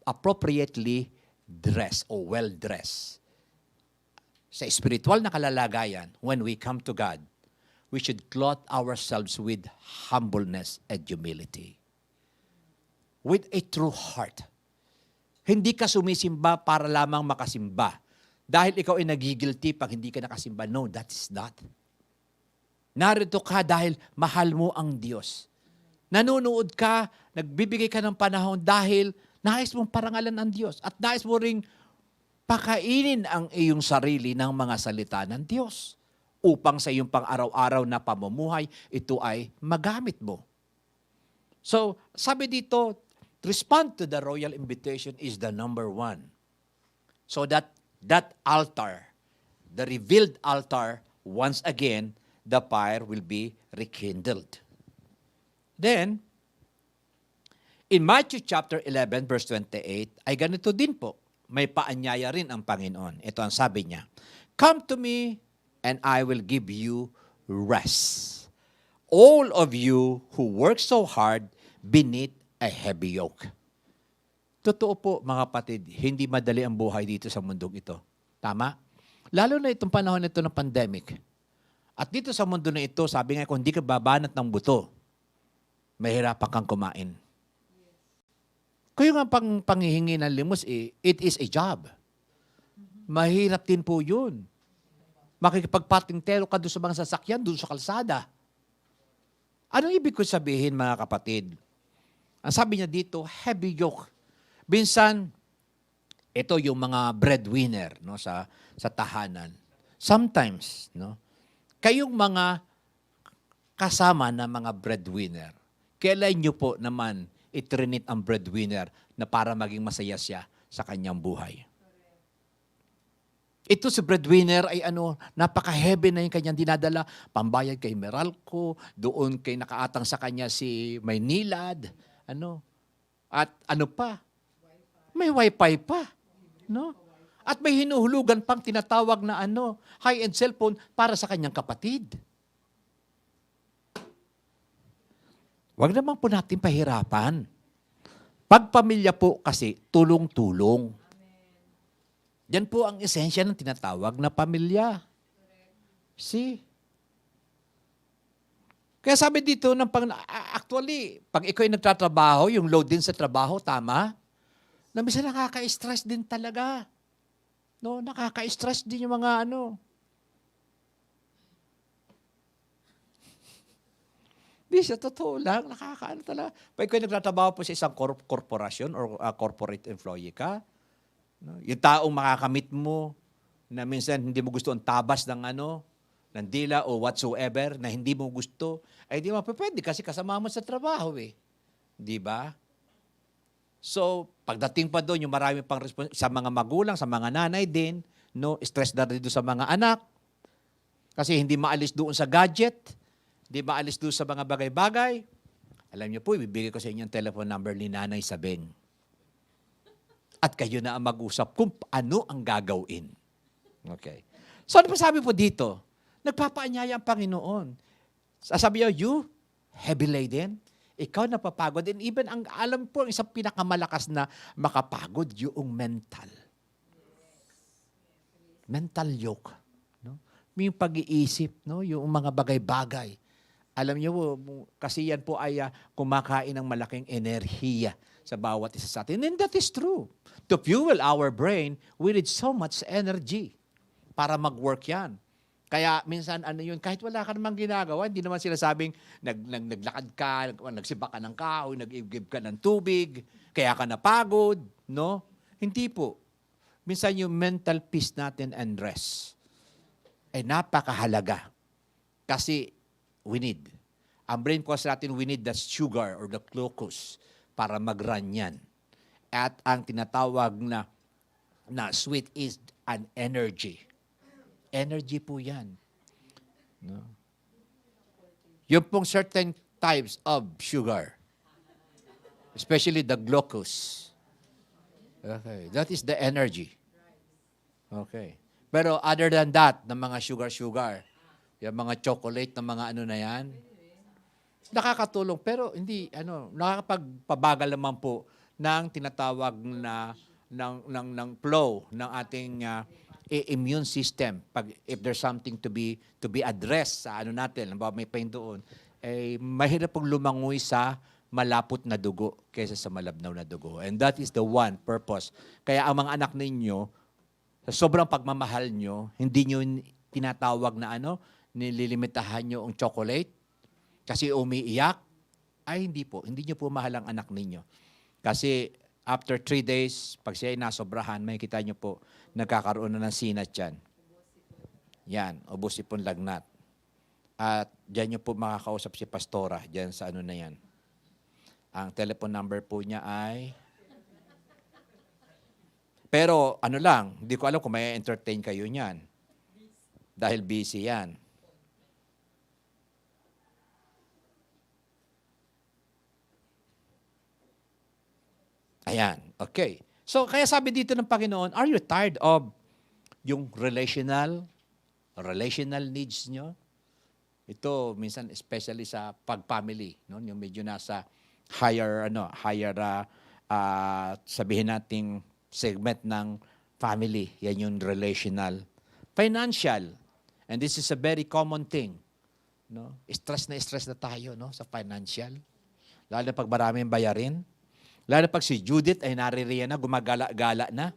Speaker 1: appropriately dress or well-dress. sa spiritual na kalalagayan, when we come to God, we should clothe ourselves with humbleness and humility. With a true heart. Hindi ka sumisimba para lamang makasimba. Dahil ikaw ay nagigilty pag hindi ka nakasimba. No, that is not. Narito ka dahil mahal mo ang Diyos. Nanonood ka, nagbibigay ka ng panahon dahil nais mong parangalan ang Diyos. At nais mo ring pakainin ang iyong sarili ng mga salita ng Diyos upang sa iyong pang-araw-araw na pamumuhay, ito ay magamit mo. So, sabi dito, respond to the royal invitation is the number one. So that altar, the revealed altar, once again, the fire will be rekindled. Then, in Matthew chapter 11, verse 28, ay ganito din po. May paanyaya rin ang Panginoon. Ito ang sabi niya, "Come to me, and I will give you rest. All of you who work so hard beneath a heavy yoke." Totoo po, mga kapatid, hindi madali ang buhay dito sa mundong ito. Tama? Lalo na itong panahon nito ng pandemic. At dito sa mundo na ito, sabi nga, kung hindi ka babanat ng buto, mahirapan kang kumain. Kaya nga panghihingi ng limos, it is a job. Mahirap din po yun. Makikipagpatingtero ka doon sa mga sasakyan, doon sa kalsada. Anong ibig ko sabihin, mga kapatid? Ang sabi niya dito, heavy yoke. Minsan, ito yung mga breadwinner, no, sa tahanan. Sometimes, no, kayong mga kasama na mga breadwinner, kailan nyo po naman itrinit ang breadwinner na para maging masaya siya sa kanyang buhay? Ito si breadwinner ay napaka-heavy na yung kanyang dinadala. Pambayad kay Meralco, doon kay nakaatang sa kanya si Maynilad, at pa? May wifi pa, no? At may hinuhulugan pang tinatawag na high-end cellphone para sa kanyang kapatid. Huwag naman po natin pahirapan. Pagpamilya po kasi, tulong-tulong. Yan po ang esensya ng tinatawag na pamilya. See? Kaya sabi dito, actually, pag ikaw ay nagtatrabaho, yung load din sa trabaho, tama? Na minsan nakaka-stress din talaga. No, nakaka-stress din yung mga Di siya, totoo lang, talaga. Pag ikaw nagtatrabaho po sa isang corporation or corporate employee ka, no? Yung taong makakamit mo, na minsan hindi mo gusto ang tabas ng ng dila o whatsoever, na hindi mo gusto, ay di mapapwede kasi kasama mo sa trabaho Di ba? So, pagdating pa doon, yung marami pang sa mga magulang, sa mga nanay din, no, stress na rin doon sa mga anak. Kasi hindi maalis doon sa gadget, hindi maalis doon sa mga bagay-bagay. Alam niyo po, ibibigay ko sa inyo ang telephone number ni Nanay Sabeng. At kayo na ang mag-usap kung ano ang gagawin. Okay. So, ano pa sabi po dito? Nagpapaanyaya ang Panginoon. Sasabi niyo, you, heavy laden, ikaw napapagod. And even, alam po, isang pinakamalakas na makapagod, yung mental. Mental yoke. No? Yung pag-iisip, no? Yung mga bagay-bagay. Alam niyo po, kasi yan po ay kumakain ng malaking enerhiya sa bawat isa sa atin. And that is true. To fuel our brain, we need so much energy para mag-work yan. Kaya minsan, yun, kahit wala ka namang ginagawa, hindi naman sila sabing naglakad ka, nagsiba ka ng kahoy, nag-give ka ng tubig, kaya ka napagod, no? Hindi po. Minsan yung mental peace natin and rest ay napakahalaga. Kasi we need. Ang brain cause natin, we need the sugar or the glucose para mag-run yan. At ang tinatawag na sweet is an energy. Energy po yan. No? Yung pong certain types of sugar, especially the glucose. Okay, that is the energy. Okay. Pero other than that, ng mga sugar, yung mga chocolate, ng mga na yan, nakakatulong. Pero hindi, nakakapagpabagal naman po ng tinatawag na ng flow ng ating immune system pag if there's something to be addressed sa ano natin, halimbawa may pain doon, mahirap pong lumangoy sa malapot na dugo kaysa sa malabnaw na dugo. And that is the one purpose. Kaya ang mga anak ninyo, sa sobrang pagmamahal nyo, hindi nyo tinatawag na nililimitahan nyo ang chocolate kasi umiiyak. Ay, hindi po. Hindi nyo po mahal ang anak ninyo. Kasi after 3 days, pag siya ay nasobrahan, makikita nyo po, nagkakaroon na ng sinat yan. Yan, ubos ipon lagnat. At dyan nyo po makakausap si Pastora, dyan sa ano na yan. Ang telephone number po niya ay... Pero ano lang, hindi ko alam kung may entertain kayo niyan. Dahil busy yan. Ayan, okay. So, kaya sabi dito ng Panginoon, are you tired of yung relational needs nyo? Ito, minsan, especially sa pag-family, no? Yung medyo nasa higher, sabihin nating segment ng family. Yan yung relational. Financial. And this is a very common thing. No? Stress na tayo, no? Sa financial. Lalo na pag maraming bayarin. Lalo na pag si Judith ay naririyan na, gumagala-gala na.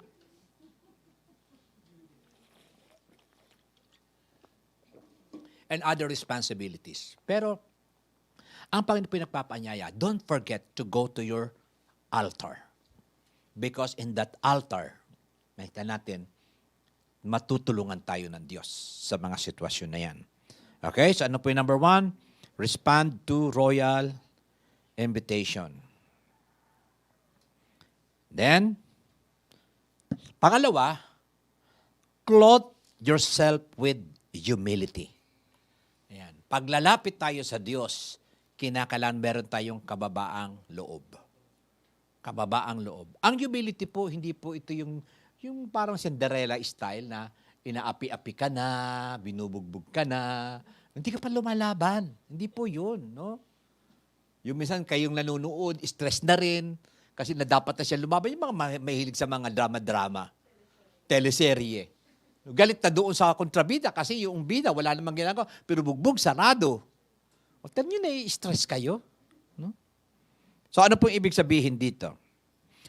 Speaker 1: And other responsibilities. Pero, ang Panginoon pinagpapanyaya, don't forget to go to your altar. Because in that altar, nakita natin, matutulungan tayo ng Diyos sa mga sitwasyon na yan. Okay, so ano po yung number 1? Respond to royal invitation. Then, pangalawa, clothe yourself with humility. Ayan. Paglalapit tayo sa Diyos, kinakailangan meron tayong kababaang loob. Kababaang loob. Ang humility po, hindi po ito yung parang Cinderella style na inaapi-api ka na, binubugbog ka na, hindi ka pa lumalaban. Hindi po yun, no? Yung minsan kayong nanonood, stress na rin, kasi na dapat na siya lumaban. Yung mga mahilig sa mga drama-drama, teleserye. Galit na doon sa kontrabida kasi yung bida, wala namang ginagawa, pero bugbog, sarado. O, tell nyo na-stress kayo. No? So ano pong ibig sabihin dito?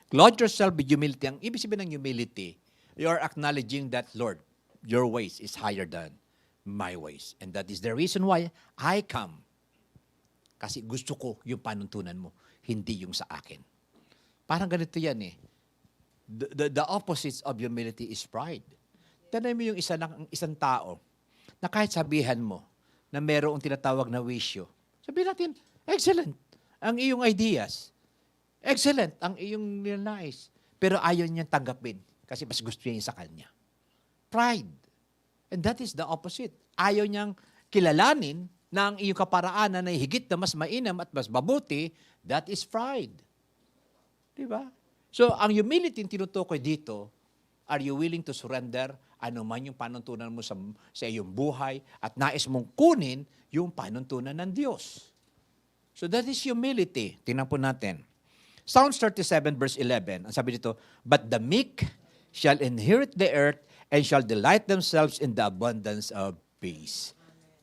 Speaker 1: Clothe yourself with humility. Ang ibig sabihin ng humility, you are acknowledging that, Lord, your ways is higher than my ways. And that is the reason why I come. Kasi gusto ko yung panuntunan mo, hindi yung sa akin. Parang ganito yan eh. The opposites of humility is pride. Tanay mo yung isang tao na kahit sabihan mo na mayroong tinatawag na wisyo, sabihin natin, excellent ang iyong ideas. Excellent ang iyong nilais. Pero ayaw niyang tanggapin kasi mas gusto niya sa kanya. Pride. And that is the opposite. Ayaw niyang kilalanin na ang iyong kaparaanan ay higit na mas mainam at mas mabuti, that is pride. Diba? So, ang humility yung tinutukoy dito, are you willing to surrender ano man yung panuntunan mo sa iyong buhay at nais mong kunin yung panuntunan ng Diyos. So, that is humility. Tingnan po natin. Psalms 37 verse 11, ang sabi dito, but the meek shall inherit the earth and shall delight themselves in the abundance of peace.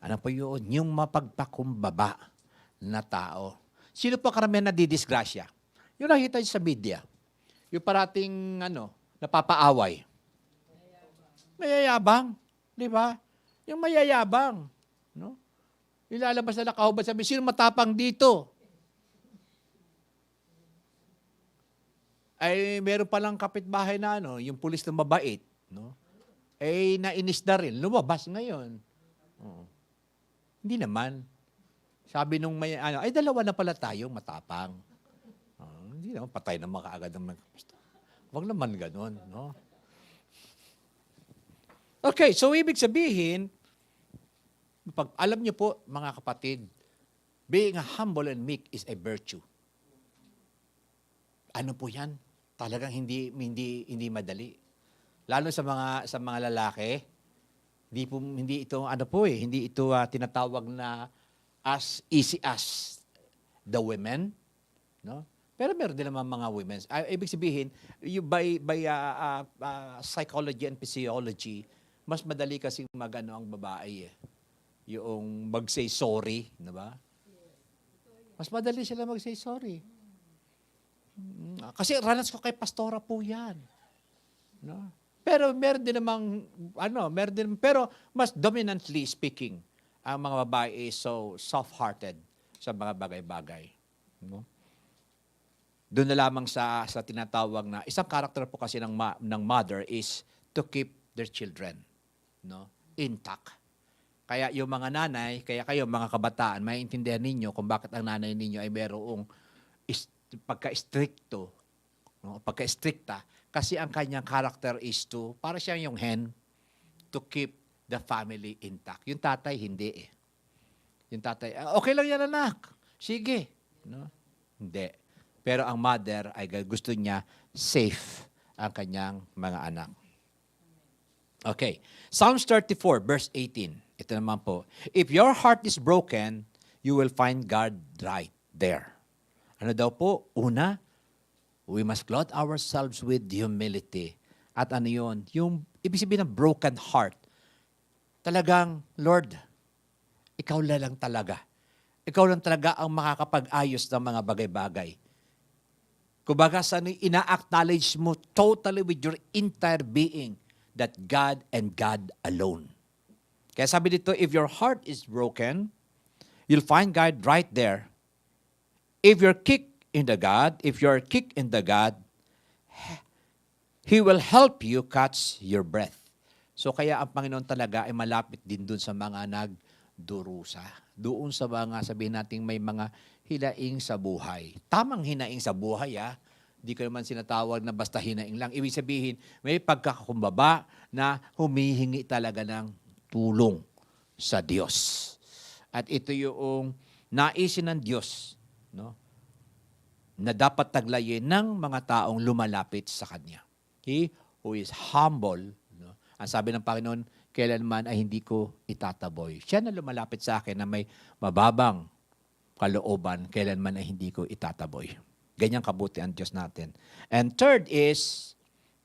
Speaker 1: Ano po yun? Yung mapagpakumbaba na tao. Sino po karamihan na didisgrasya? Yung nakita sa media. Yung parating, napapaaway. Mayayabang. Di ba? Yung mayayabang. No? Ilalabas na nakahubad, sabi, sino matapang dito? Ay, meron palang kapitbahay na, yung pulis na mabait. No? Nainis na rin. Lumabas ngayon. Oo. Hindi naman. Sabi nung may, ay dalawa na pala tayong matapang. Hindi naman, patay na makaagad ng Huwag naman ganun, no? Okay, so ibig sabihin, pag alam niyo po, mga kapatid, being humble and meek is a virtue. Ano po yan? Talagang hindi madali. Lalo sa mga lalaki, hindi ito tinatawag na as easy as the women, no? Pero meron din naman mga women. Ibig sabihin, by psychology and physiology, mas madali kasi magano ang babae eh. Yung mag-say sorry, di ba? Mas madali sila mag-say sorry. Kasi ranas ko kay pastora po yan. No? Pero meron din namang, pero mas dominantly speaking, ang mga babae is so soft-hearted sa mga bagay-bagay. No? Doon na lamang sa tinatawag na, isang character po kasi ng mother is to keep their children intact. Kaya yung mga nanay, kaya kayo mga kabataan, maiintindihan ninyo kung bakit ang nanay ninyo ay merong pagka-stricto, pagka-stricta, kasi ang kanyang character is to, para siyang yung hen, to keep the family intact. Yung tatay, hindi eh. Yung tatay, okay lang yan anak, sige. No? Hindi. Pero ang mother ay gusto niya safe ang kanyang mga anak. Okay. Psalms 34, verse 18. Ito naman po. If your heart is broken, you will find God right there. Ano daw po? Una, we must clothe ourselves with humility. At ano yun? Yung ibig sabihin ng broken heart. Talagang, Lord, ikaw lang talaga. Ikaw lang talaga ang makakapag-ayos ng mga bagay-bagay. Kumbaga, ina-acknowledge mo totally with your entire being that God and God alone. Kaya sabi dito, if your heart is broken, you'll find God right there. If you're kicked in the God, He will help you catch your breath. So kaya ang Panginoon talaga ay malapit din dun sa mga nagdurusa. Doon sa mga, sabihin natin, may mga hinaing sa buhay. Tamang hinaing sa buhay, Di ko naman sinatawag na basta hinaing lang. Ibig sabihin, may pagkakakumbaba na humihingi talaga ng tulong sa Diyos. At ito yung naisin ng Diyos, na dapat taglayin ng mga taong lumalapit sa Kanya. He who is humble, ang sabi ng Panginoon, kailanman ay hindi ko itataboy. Siya na lumalapit sa akin na may mababang kalooban, kailanman ay hindi ko itataboy. Ganyang kabuti ang Diyos natin. And third is,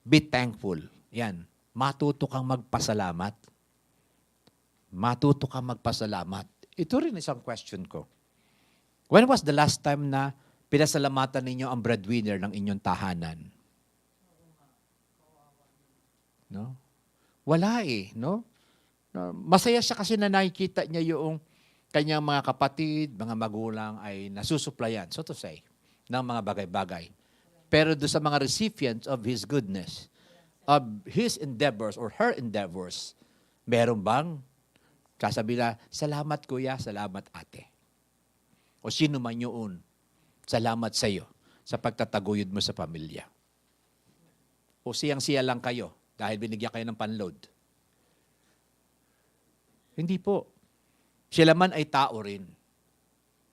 Speaker 1: be thankful. Yan. Matuto kang magpasalamat. Matuto kang magpasalamat. Ito rin isang question ko. When was the last time na pinasalamatan ninyo ang breadwinner ng inyong tahanan? No? Wala no? Masaya siya kasi na nakikita niya yung kanyang mga kapatid, mga magulang ay nasusuplayan, so to say, ng mga bagay-bagay. Pero doon sa mga recipients of His goodness, of His endeavors or her endeavors, meron bang sasabi na, salamat kuya, salamat ate. O sino man yun, salamat sa iyo sa pagtataguyod mo sa pamilya. O siyang-siya lang kayo dahil binigyan kayo ng panload. Hindi po. Sila man ay tao rin.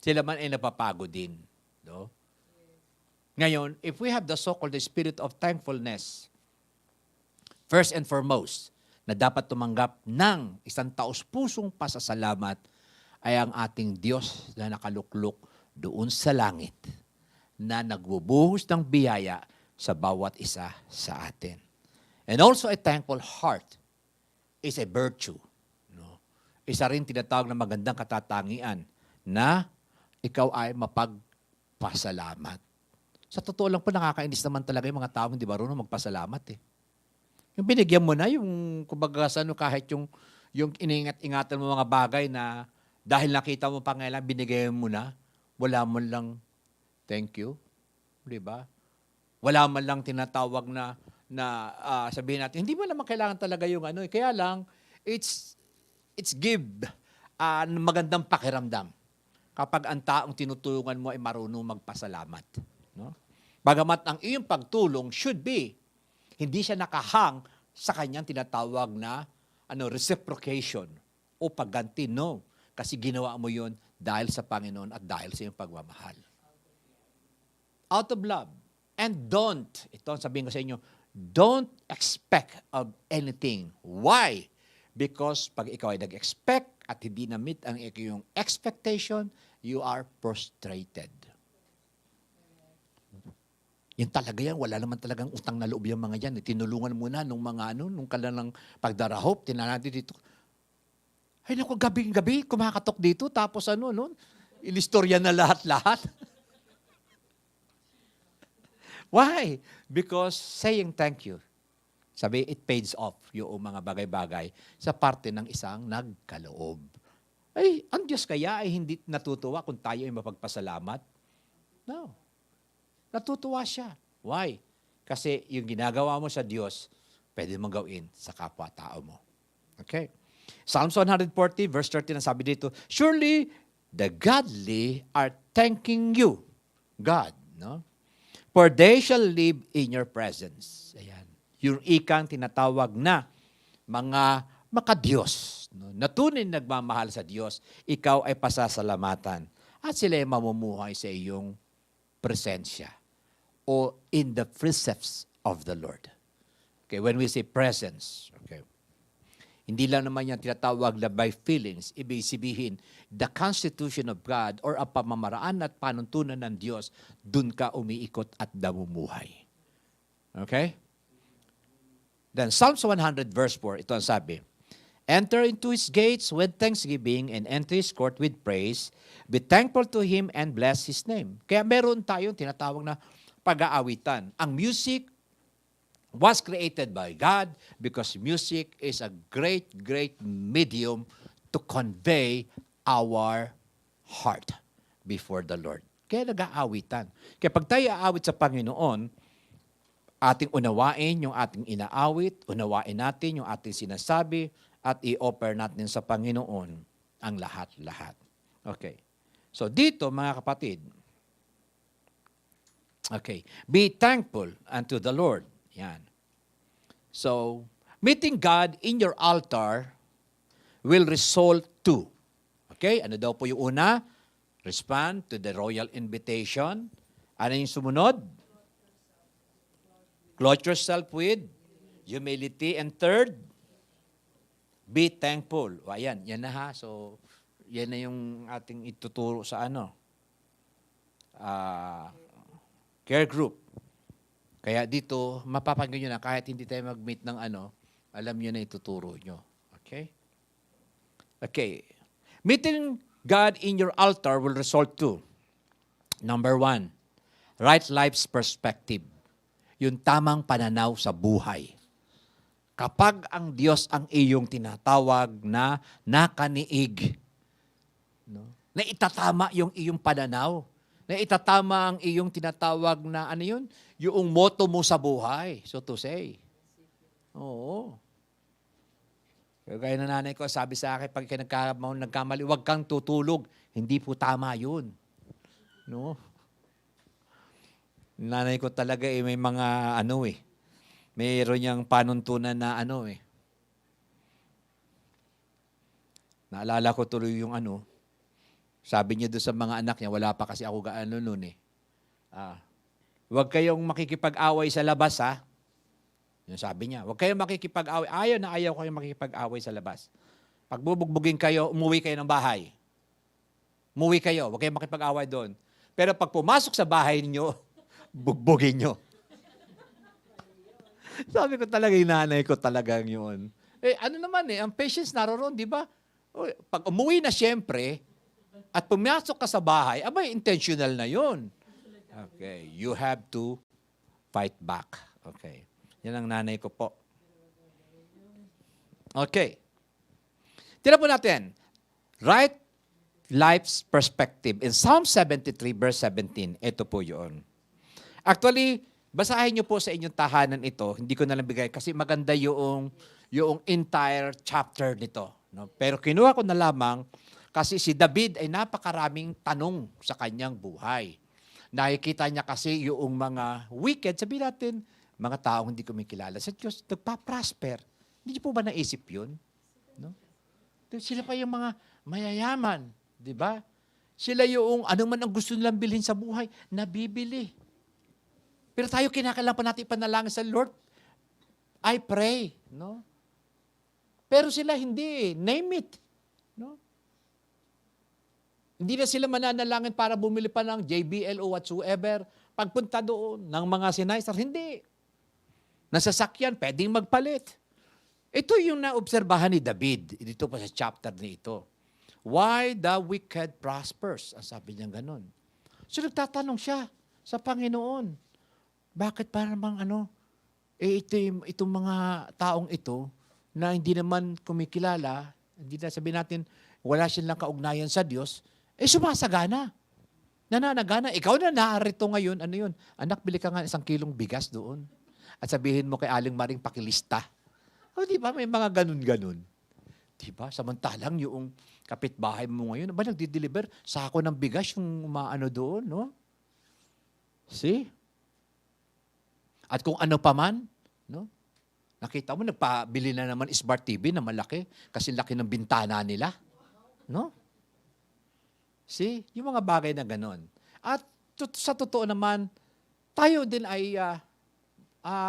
Speaker 1: Sila man ay napapagod din. No? Ngayon, if we have the so-called spirit of thankfulness, first and foremost, na dapat tumanggap ng isang taos-pusong pasasalamat ay ang ating Diyos na nakaluklok doon sa langit na nagbubuhos ng biyaya sa bawat isa sa atin. And also a thankful heart is a virtue. No? Isa rin tinatawag na magandang katatangian na ikaw ay mapagpasalamat. Sa totoo lang po, nakakainis naman talaga yung mga tao hindi marunong magpasalamat eh. Yung binigyan mo na, yung kumbaga kahit yung iniingat-ingatan mo mga bagay na dahil nakita mo pangailan, binigay mo na, wala man lang thank you. Di ba? Wala man lang tinatawag na sabihin natin, hindi mo naman kailangan talaga yung kaya lang, it's give magandang pakiramdam kapag ang taong tinutulungan mo ay marunong magpasalamat. No? Bagamat ang iyong pagtulong should be, hindi siya nakahang sa kanyang tinatawag na reciprocation o pagganti. No. Kasi ginawa mo yun dahil sa Panginoon at dahil sa iyong pagmamahal. Out of love. And don't, ito ang sabihin ko sa inyo, don't expect of anything. Why? Because pag ikaw ay nag-expect at hindi na-meet ang iyong expectation, you are frustrated. Yun talaga yan, wala naman talagang utang na loob yung mga yan. Tinulungan muna nung mga nung kanilang pagdarahop, tinanadi dito. Ay naku, gabing-gabi, kumakatok dito, tapos ilistorya na lahat-lahat. Why? Because saying thank you, sabi, it pays off yung mga bagay-bagay sa parte ng isang nagkaloob. Ay, ang Diyos kaya ay hindi natutuwa kung tayo ay mapagpasalamat? No. Natutuwa siya. Why? Kasi yung ginagawa mo sa Diyos, pwede mong gawin sa kapwa-tao mo. Okay? Psalms 140, verse 13, ang sabi dito, surely the godly are thanking you, God, no? For they shall live in your presence. Ayan. Yung ikang tinatawag na mga makadiyos, no? Na tunay nagmamahal sa Diyos, ikaw ay pasasalamatan at sila ay mamumuhay sa iyong presensya o in the precepts of the Lord. Okay, when we say presence, okay, hindi lang naman yan tinatawag na by feelings, ibig sabihin, the constitution of God or ang pamamaraan at panuntunan ng Diyos, dun ka umiikot at namumuhay. Okay? Then Psalms 100 verse 4, ito ang sabi, enter into His gates with thanksgiving and enter His court with praise. Be thankful to Him and bless His name. Kaya meron tayong tinatawag na pag-aawitan. Ang music was created by God because music is a great, great medium to convey our heart before the Lord. Kaya nag-aawitan. Kaya pag tayo aawit sa Panginoon, ating unawain yung ating inaawit, unawain natin yung ating sinasabi, at i-offer natin sa Panginoon ang lahat-lahat. Okay. So dito, mga kapatid, okay, be thankful unto the Lord. Yan. So, meeting God in your altar will result to, okay, ano daw po yung una? Respond to the royal invitation. Ano yung sumunod? Clothe yourself with humility. And third, be thankful. O, ayan, yan na ha. So, yan na yung ating ituturo sa care group. Kaya dito, mapapagyan nyo na kahit hindi tayo mag-meet ng alam nyo na ituturo nyo. Okay? Okay. Meeting God in your altar will result to, number 1, right life's perspective. Yung tamang pananaw sa buhay. Kapag ang Diyos ang iyong tinatawag na nakaniig, no? Na itatama yung iyong pananaw, na itatama ang iyong tinatawag na yung motto mo sa buhay, so to say. Oo. Kaya na nanay ko, sabi sa akin, pag nagkamali, huwag kang tutulog. Hindi po tama yun. No? Nanay ko talaga may mga mayroon niyang panuntunan na Naalala ko tuloy yung sabi niya doon sa mga anak niya, wala pa kasi ako noon eh. Huwag kayong makikipag-away sa labas ha. Yung sabi niya, huwag kayong makikipag-away. Ayaw kayong makikipag-away sa labas. Pag bubugbugin kayo, umuwi kayo ng bahay. Umuwi kayo, huwag kayong makipag-away doon. Pero pag pumasok sa bahay niyo, bugbugin nyo. Sabi ko talaga, yung nanay ko talagang yun. Ang patience naroon, di ba? Pag umuwi na siyempre, at pumasok ka sa bahay, intentional na yun. Okay, you have to fight back. Okay, yan ang nanay ko po. Okay. Tira po natin. Right life's perspective. In Psalm 73, verse 17, ito po yun. Actually, basahin niyo po sa inyong tahanan ito. Hindi ko na lang bigay kasi maganda yung entire chapter nito. No? Pero kinuha ko na lamang kasi si David ay napakaraming tanong sa kanyang buhay. Nakikita niya kasi yung mga wicked, sabihin natin, mga taong hindi kumikilala sa Diyos, nagpa-prosper. Hindi niyo po ba naisip yun? No? Sila pa yung mga mayayaman, di ba? Sila yung man ang gusto nilang bilhin sa buhay, nabibili. Pero tayo kinakailangan pa natin ipanalangin sa Lord. I pray, no? Pero sila hindi, name it, no? Hindi na sila mananalangin para bumili pa ng JBL o whatsoever pagpunta doon ng mga sinaysar. Hindi. Nasasakyan, pwedeng magpalit. Ito yung naobserbahan ni David dito pa sa chapter ni ito. Why the wicked prospers? Ang sabi niya ganun. So nagtatanong siya sa Panginoon, bakit para namang itong mga taong ito na hindi naman kumikilala, hindi na sabihin natin, wala silang kaugnayan sa Diyos, sumasagana. Nananagana. Ikaw na narito ngayon, ano yun? Anak, bili ka nga 1 kilong bigas doon. At sabihin mo kay Aling Maring pakilista. O di ba, may mga ganun-ganun. Di ba? Samantalang yung kapitbahay mo ngayon, ba nagdi-deliver sako ng bigas yung umaano doon, no? See? At kung ano pa man, no? Nakita mo, nagpabili na naman Smart TV na malaki kasi laki ng bintana nila. No? See? Yung mga bagay na ganon. At sa totoo naman, tayo din ay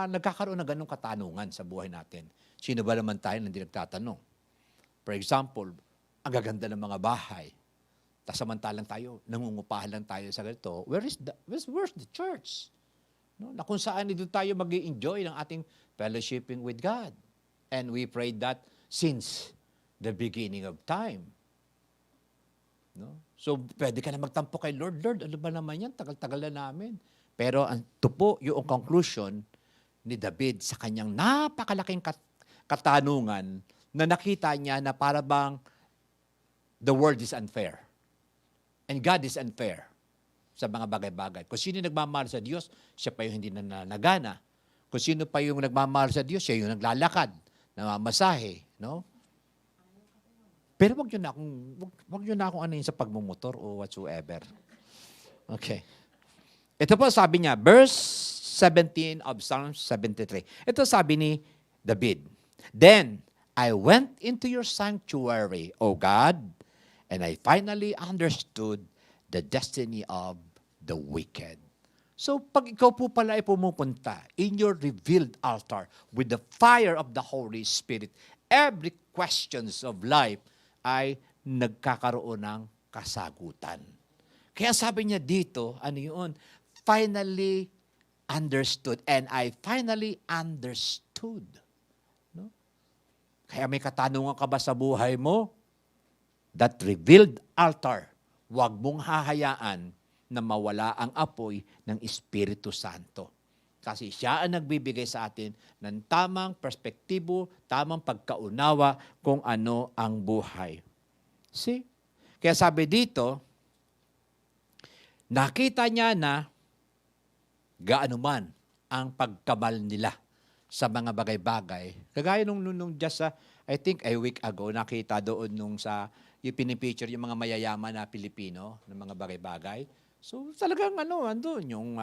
Speaker 1: nagkakaroon ng ganong katanungan sa buhay natin. Sino ba naman tayo na hindi nagtatanong? For example, ang gaganda ng mga bahay. Tas samantalang tayo, nangungupahan lang tayo sa ganito. Where's the church? No? Na kung saan dito tayo mag-i-enjoy ng ating fellowshipping with God. And we prayed that since the beginning of time. No? So, pwede ka na magtampo kay Lord. Lord, ano ba naman yan? Tagal-tagal na namin. Pero ito po yung conclusion ni David sa kanyang napakalaking katanungan na nakita niya na para bang the world is unfair. And God is unfair sa mga bagay-bagay. Kung sino nagmamahal sa Diyos, siya pa yung hindi nananagana. Kung sino pa yung nagmamahal sa Diyos, siya yung naglalakad, namamasahe, no? Pero wag niyo na akong ano yun sa pagmumotor o whatsoever. Okay. Ito po sabi niya, verse 17 of Psalm 73. Ito sabi ni David, "Then I went into your sanctuary, O God, and I finally understood the destiny of the wicked." So pag ikaw po pala ay pumupunta in your revealed altar with the fire of the Holy Spirit, every questions of life ay nagkakaroon ng kasagutan. Kaya sabi niya dito, ano yun? Finally understood. And I finally understood. No? Kaya may katanungan ka ba sa buhay mo? That revealed altar, huwag mong hahayaan na mawala ang apoy ng Espiritu Santo. Kasi siya ang nagbibigay sa atin ng tamang perspektibo, tamang pagkaunawa kung ano ang buhay. See? Kaya sabi dito, nakita niya na gaano man ang pagkamal nila sa mga bagay-bagay. Kagaya nung just I think a week ago, nakita doon nung yung pinipicture yung mga mayayaman na Pilipino ng mga bagay-bagay. So talagang andun yung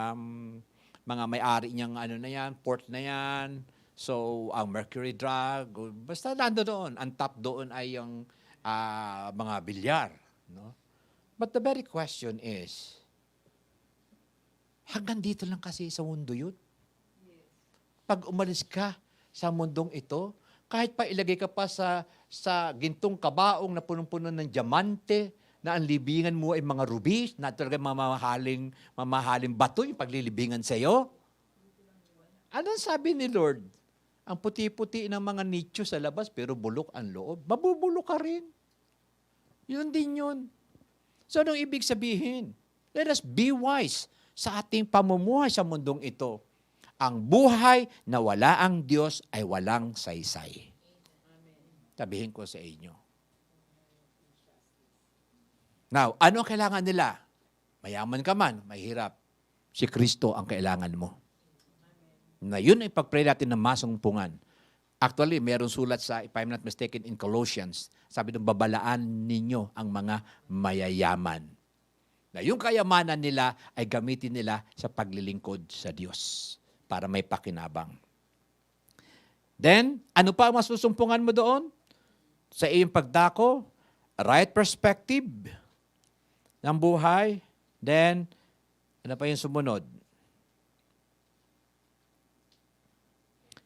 Speaker 1: mga may-ari niyang na yan, port na yan. So ang mercury drug, basta nando doon. Ang top doon ay yung mga bilyar. No? But the very question is, hanggang dito lang kasi sa mundo yun. Pag umalis ka sa mundong ito, kahit pa ilagay ka pa sa gintong kabaong na punong-puno ng diamante, na ang libingan mo ay mga rubis, na talaga mamahaling bato yung paglilibingan sa iyo. Anong sabi ni Lord? Ang puti-puti ng mga nicho sa labas, pero bulok ang loob. Mabubulok ka rin. Yun din yun. So, anong ibig sabihin? Let us be wise sa ating pamumuhay sa mundong ito. Ang buhay na wala ang Diyos ay walang saysay. Sabihin ko sa inyo. Now, ano ang kailangan nila? Mayaman ka man, mahirap. Si Kristo ang kailangan mo. Na yun ay pag-pray natin ng masungpungan. Actually, meron sulat sa, if I'm not mistaken, in Colossians. Sabi nung babalaan ninyo ang mga mayayaman. Na yung kayamanan nila ay gamitin nila sa paglilingkod sa Diyos para may pakinabang. Then, ano pa ang masusumpungan mo doon? Sa iyong pagdako, right perspective ng buhay. Then, ano pa yung sumunod?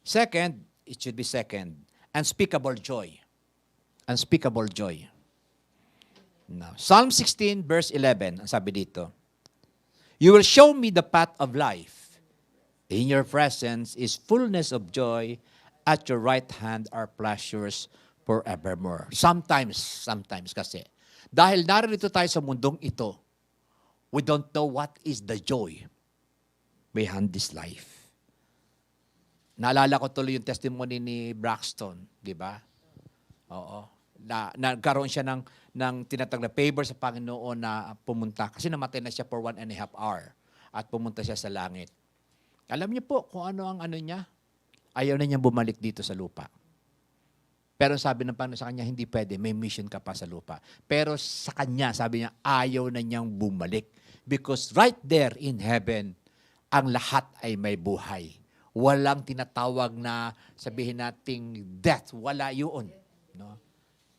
Speaker 1: Second, it should be second, unspeakable joy. Unspeakable joy. Now, Psalm 16 verse 11, ang sabi dito, You will show me the path of life. In your presence is fullness of joy. At your right hand are pleasures forevermore. Sometimes kasi, dahil narito tayo sa mundong ito, we don't know what is the joy behind this life. Naalala ko tuloy yung testimony ni Braxton, di ba? Oo. Nagkaroon siya ng tinatag na favor sa Panginoon na pumunta. Kasi namatay na siya for 1.5 hour at pumunta siya sa langit. Alam niyo po kung ano ang ano niya? Ayaw na niyang bumalik dito sa lupa. Pero sabi ng Panginoon sa kanya, hindi pwede, may mission ka pa sa lupa. Pero sa kanya, sabi niya, ayaw na niyang bumalik. Because right there in heaven, ang lahat ay may buhay. Walang tinatawag na sabihin nating death. Wala yun. No?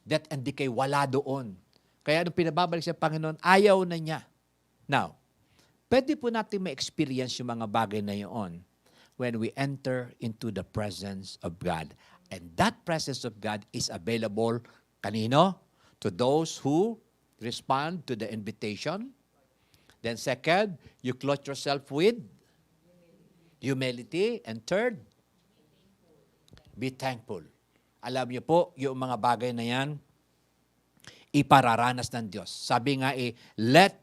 Speaker 1: Death and decay, wala doon. Kaya nung pinababalik sa Panginoon, ayaw na niya. Now, pwede po natin ma-experience yung mga bagay na yun when we enter into the presence of God. And that presence of God is available, kanino? To those who respond to the invitation. Then second, you clothe yourself with humility. And third, be thankful. Alam niyo po, yung mga bagay na yan, ipararanas ng Diyos. Sabi nga let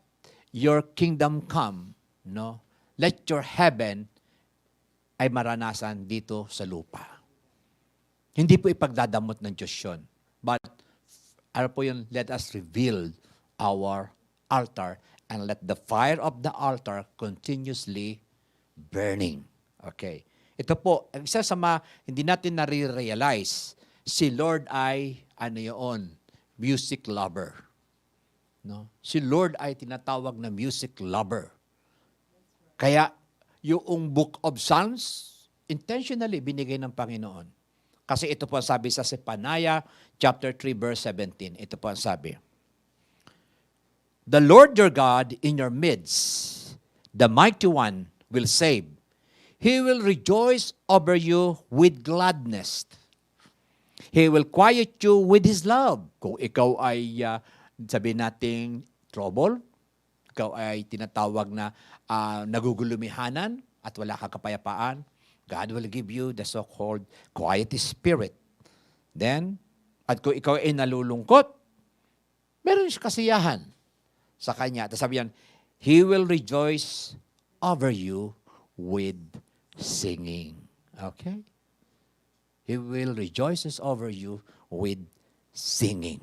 Speaker 1: your kingdom come, no? Let your heaven ay maranasan dito sa lupa. Hindi po ipagdadamot ng Diyos yun. But, ano po yun? Let us reveal our altar and let the fire of the altar continuously burning. Okay. Ito po, isa sa hindi natin nare-realize, si Lord ay, music lover. No? Si Lord ay tinatawag na music lover. Kaya, yung Book of Psalms, intentionally binigay ng Panginoon. Kasi ito po ang sabi sa Zephaniah chapter 3 verse 17. Ito po ang sabi. The Lord your God in your midst, the mighty one will save. He will rejoice over you with gladness. He will quiet you with His love. Kung ikaw ay, sabihin nating trouble, ikaw ay tinatawag na nagugulumihanan at wala kang kapayapaan, God will give you the so-called quiet spirit. Then, at kung ikaw ay nalulungkot, meron siyang kasiyahan sa Kanya. At sabi yan, He will rejoice over you with singing. Okay? He will rejoices over you with singing.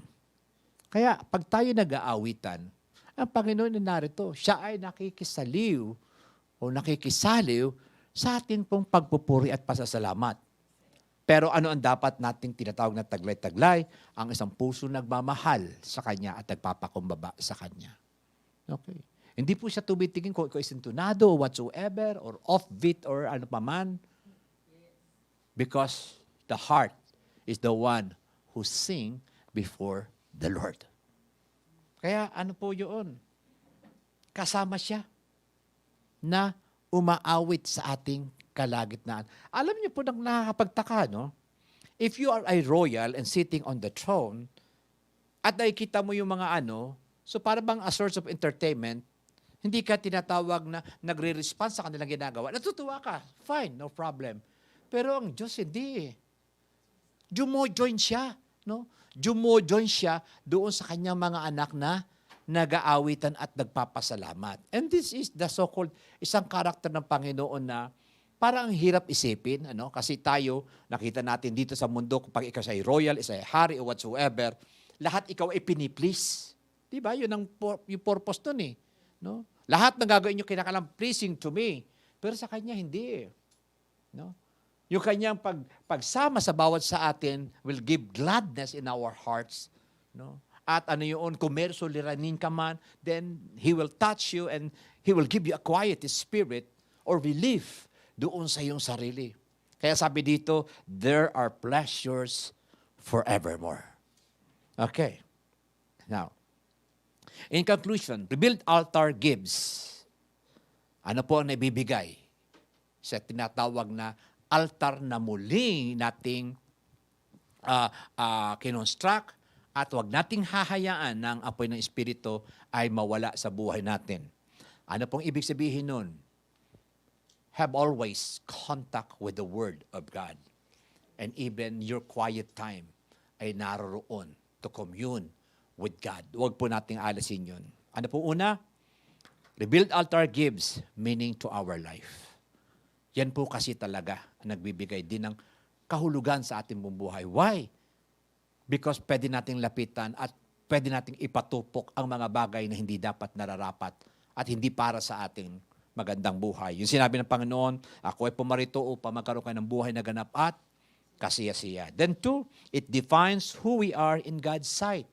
Speaker 1: Kaya, pag tayo nag-aawitan, ang Panginoon na narito, siya ay nakikisaliw o nakikisaliw sa atin pong pagpupuri at pasasalamat. Pero ano ang dapat nating tinatawag na taglay-taglay? Ang isang puso nagmamahal sa Kanya at nagpapakumbaba sa Kanya. Okay. Hindi po siya tumitingin kung ikaw isintunado or whatsoever or offbeat or ano paman. Because the heart is the one who sing before the Lord. Kaya ano po yun? Kasama siya na umaawit sa ating kalagitnaan. Alam niyo po nang nakakapagtaka, no? If you are a royal and sitting on the throne, at nakikita mo yung mga so para bang a source of entertainment, hindi ka tinatawag na nagre-response sa kanilang ginagawa. Natutuwa ka, fine, no problem. Pero ang Diyos hindi. Jumo-join siya, no? Jumo-join siya doon sa kanyang mga anak na nag-aawitan at nagpapasalamat. And this is the so-called isang karakter ng Panginoon na parang hirap isipin, kasi tayo, nakita natin dito sa mundo, kapag ikaw ay royal, isa'y hari o whatsoever, lahat ikaw ay piniplease. Diba? Yun ang yung purpose nun no? Lahat ng gagawin nyo kinakalang pleasing to me. Pero sa kanya, hindi no? Yung kanyang pagsama sa bawat sa atin will give gladness in our hearts. No? At yun, kung meron suliranin ka man, then He will touch you and He will give you a quiet spirit or relief doon sa iyong sarili. Kaya sabi dito, there are pleasures forevermore. Okay. Now, in conclusion, rebuilt altar gives. Ano po ang naibibigay? Sa tinatawag na altar na muli nating kinonstruct at wag nating hahayaan ng apoy ng Espiritu ay mawala sa buhay natin. Ano pong ibig sabihin nun? Have always contact with the Word of God. And even your quiet time ay naroroon to commune with God. Huwag po nating alasin yun. Ano po una? Rebuild altar gives meaning to our life. Yan po kasi talaga ang nagbibigay din ng kahulugan sa ating buhay. Why? Because pwede nating lapitan at pwede nating ipatupok ang mga bagay na hindi dapat nararapat at hindi para sa ating magandang buhay. Yung sinabi ng Panginoon, ako ay pumarito upang magkaroon kayo ng buhay na ganap at kasiyasiya. Then two, it defines who we are in God's sight.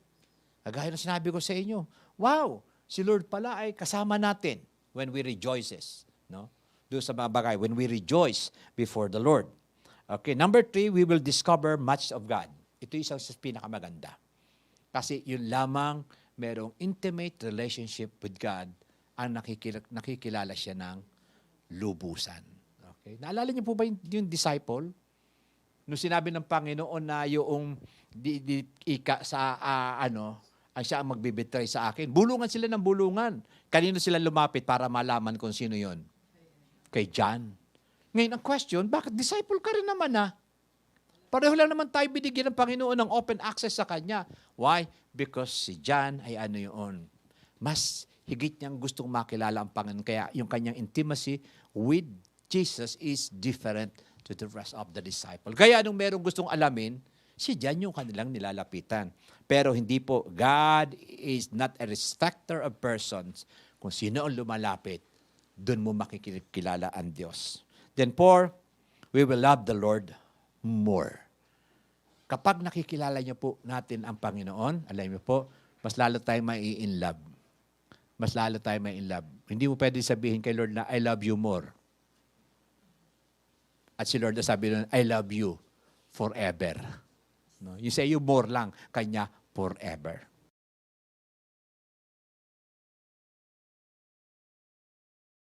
Speaker 1: Kagaya ng sinabi ko sa inyo, wow, si Lord pala ay kasama natin when we rejoices. No? Doon sa mga bagay, when we rejoice before the Lord. Okay, number three, we will discover much of God. Ito yung isang pinakamaganda. Kasi yun lamang merong intimate relationship with God ang nakikilala siya ng lubusan. Okay? Naalala niyo po ba yung disciple? Nung sinabi ng Panginoon na yung ang siya ang magbibitray sa akin. Bulungan sila ng bulungan. Kanino sila lumapit para malaman kung sino yon? Kay John. Ngayon, ang question, bakit disciple ka rin naman Pareho lang naman tayo binigyan ng Panginoon ng open access sa Kanya. Why? Because si John ay mas higit niyang gustong makilala ang Panginoon. Kaya yung kanyang intimacy with Jesus is different to the rest of the disciple. Kaya anong merong gustong alamin, si John yung kanilang nilalapitan. Pero hindi po, God is not a respecter of persons. Kung sino ang lumalapit, doon mo makikilala ang Diyos. Then four, we will love the Lord more. Kapag nakikilala niyo po natin ang Panginoon, alam niyo po, mas lalo tayo mai-in love. Mas lalo tayo mai-in love. Hindi mo pwede sabihin kay Lord na, I love you more. At si Lord na sabi nun, I love you forever. No? You say you more lang, Kanya forever.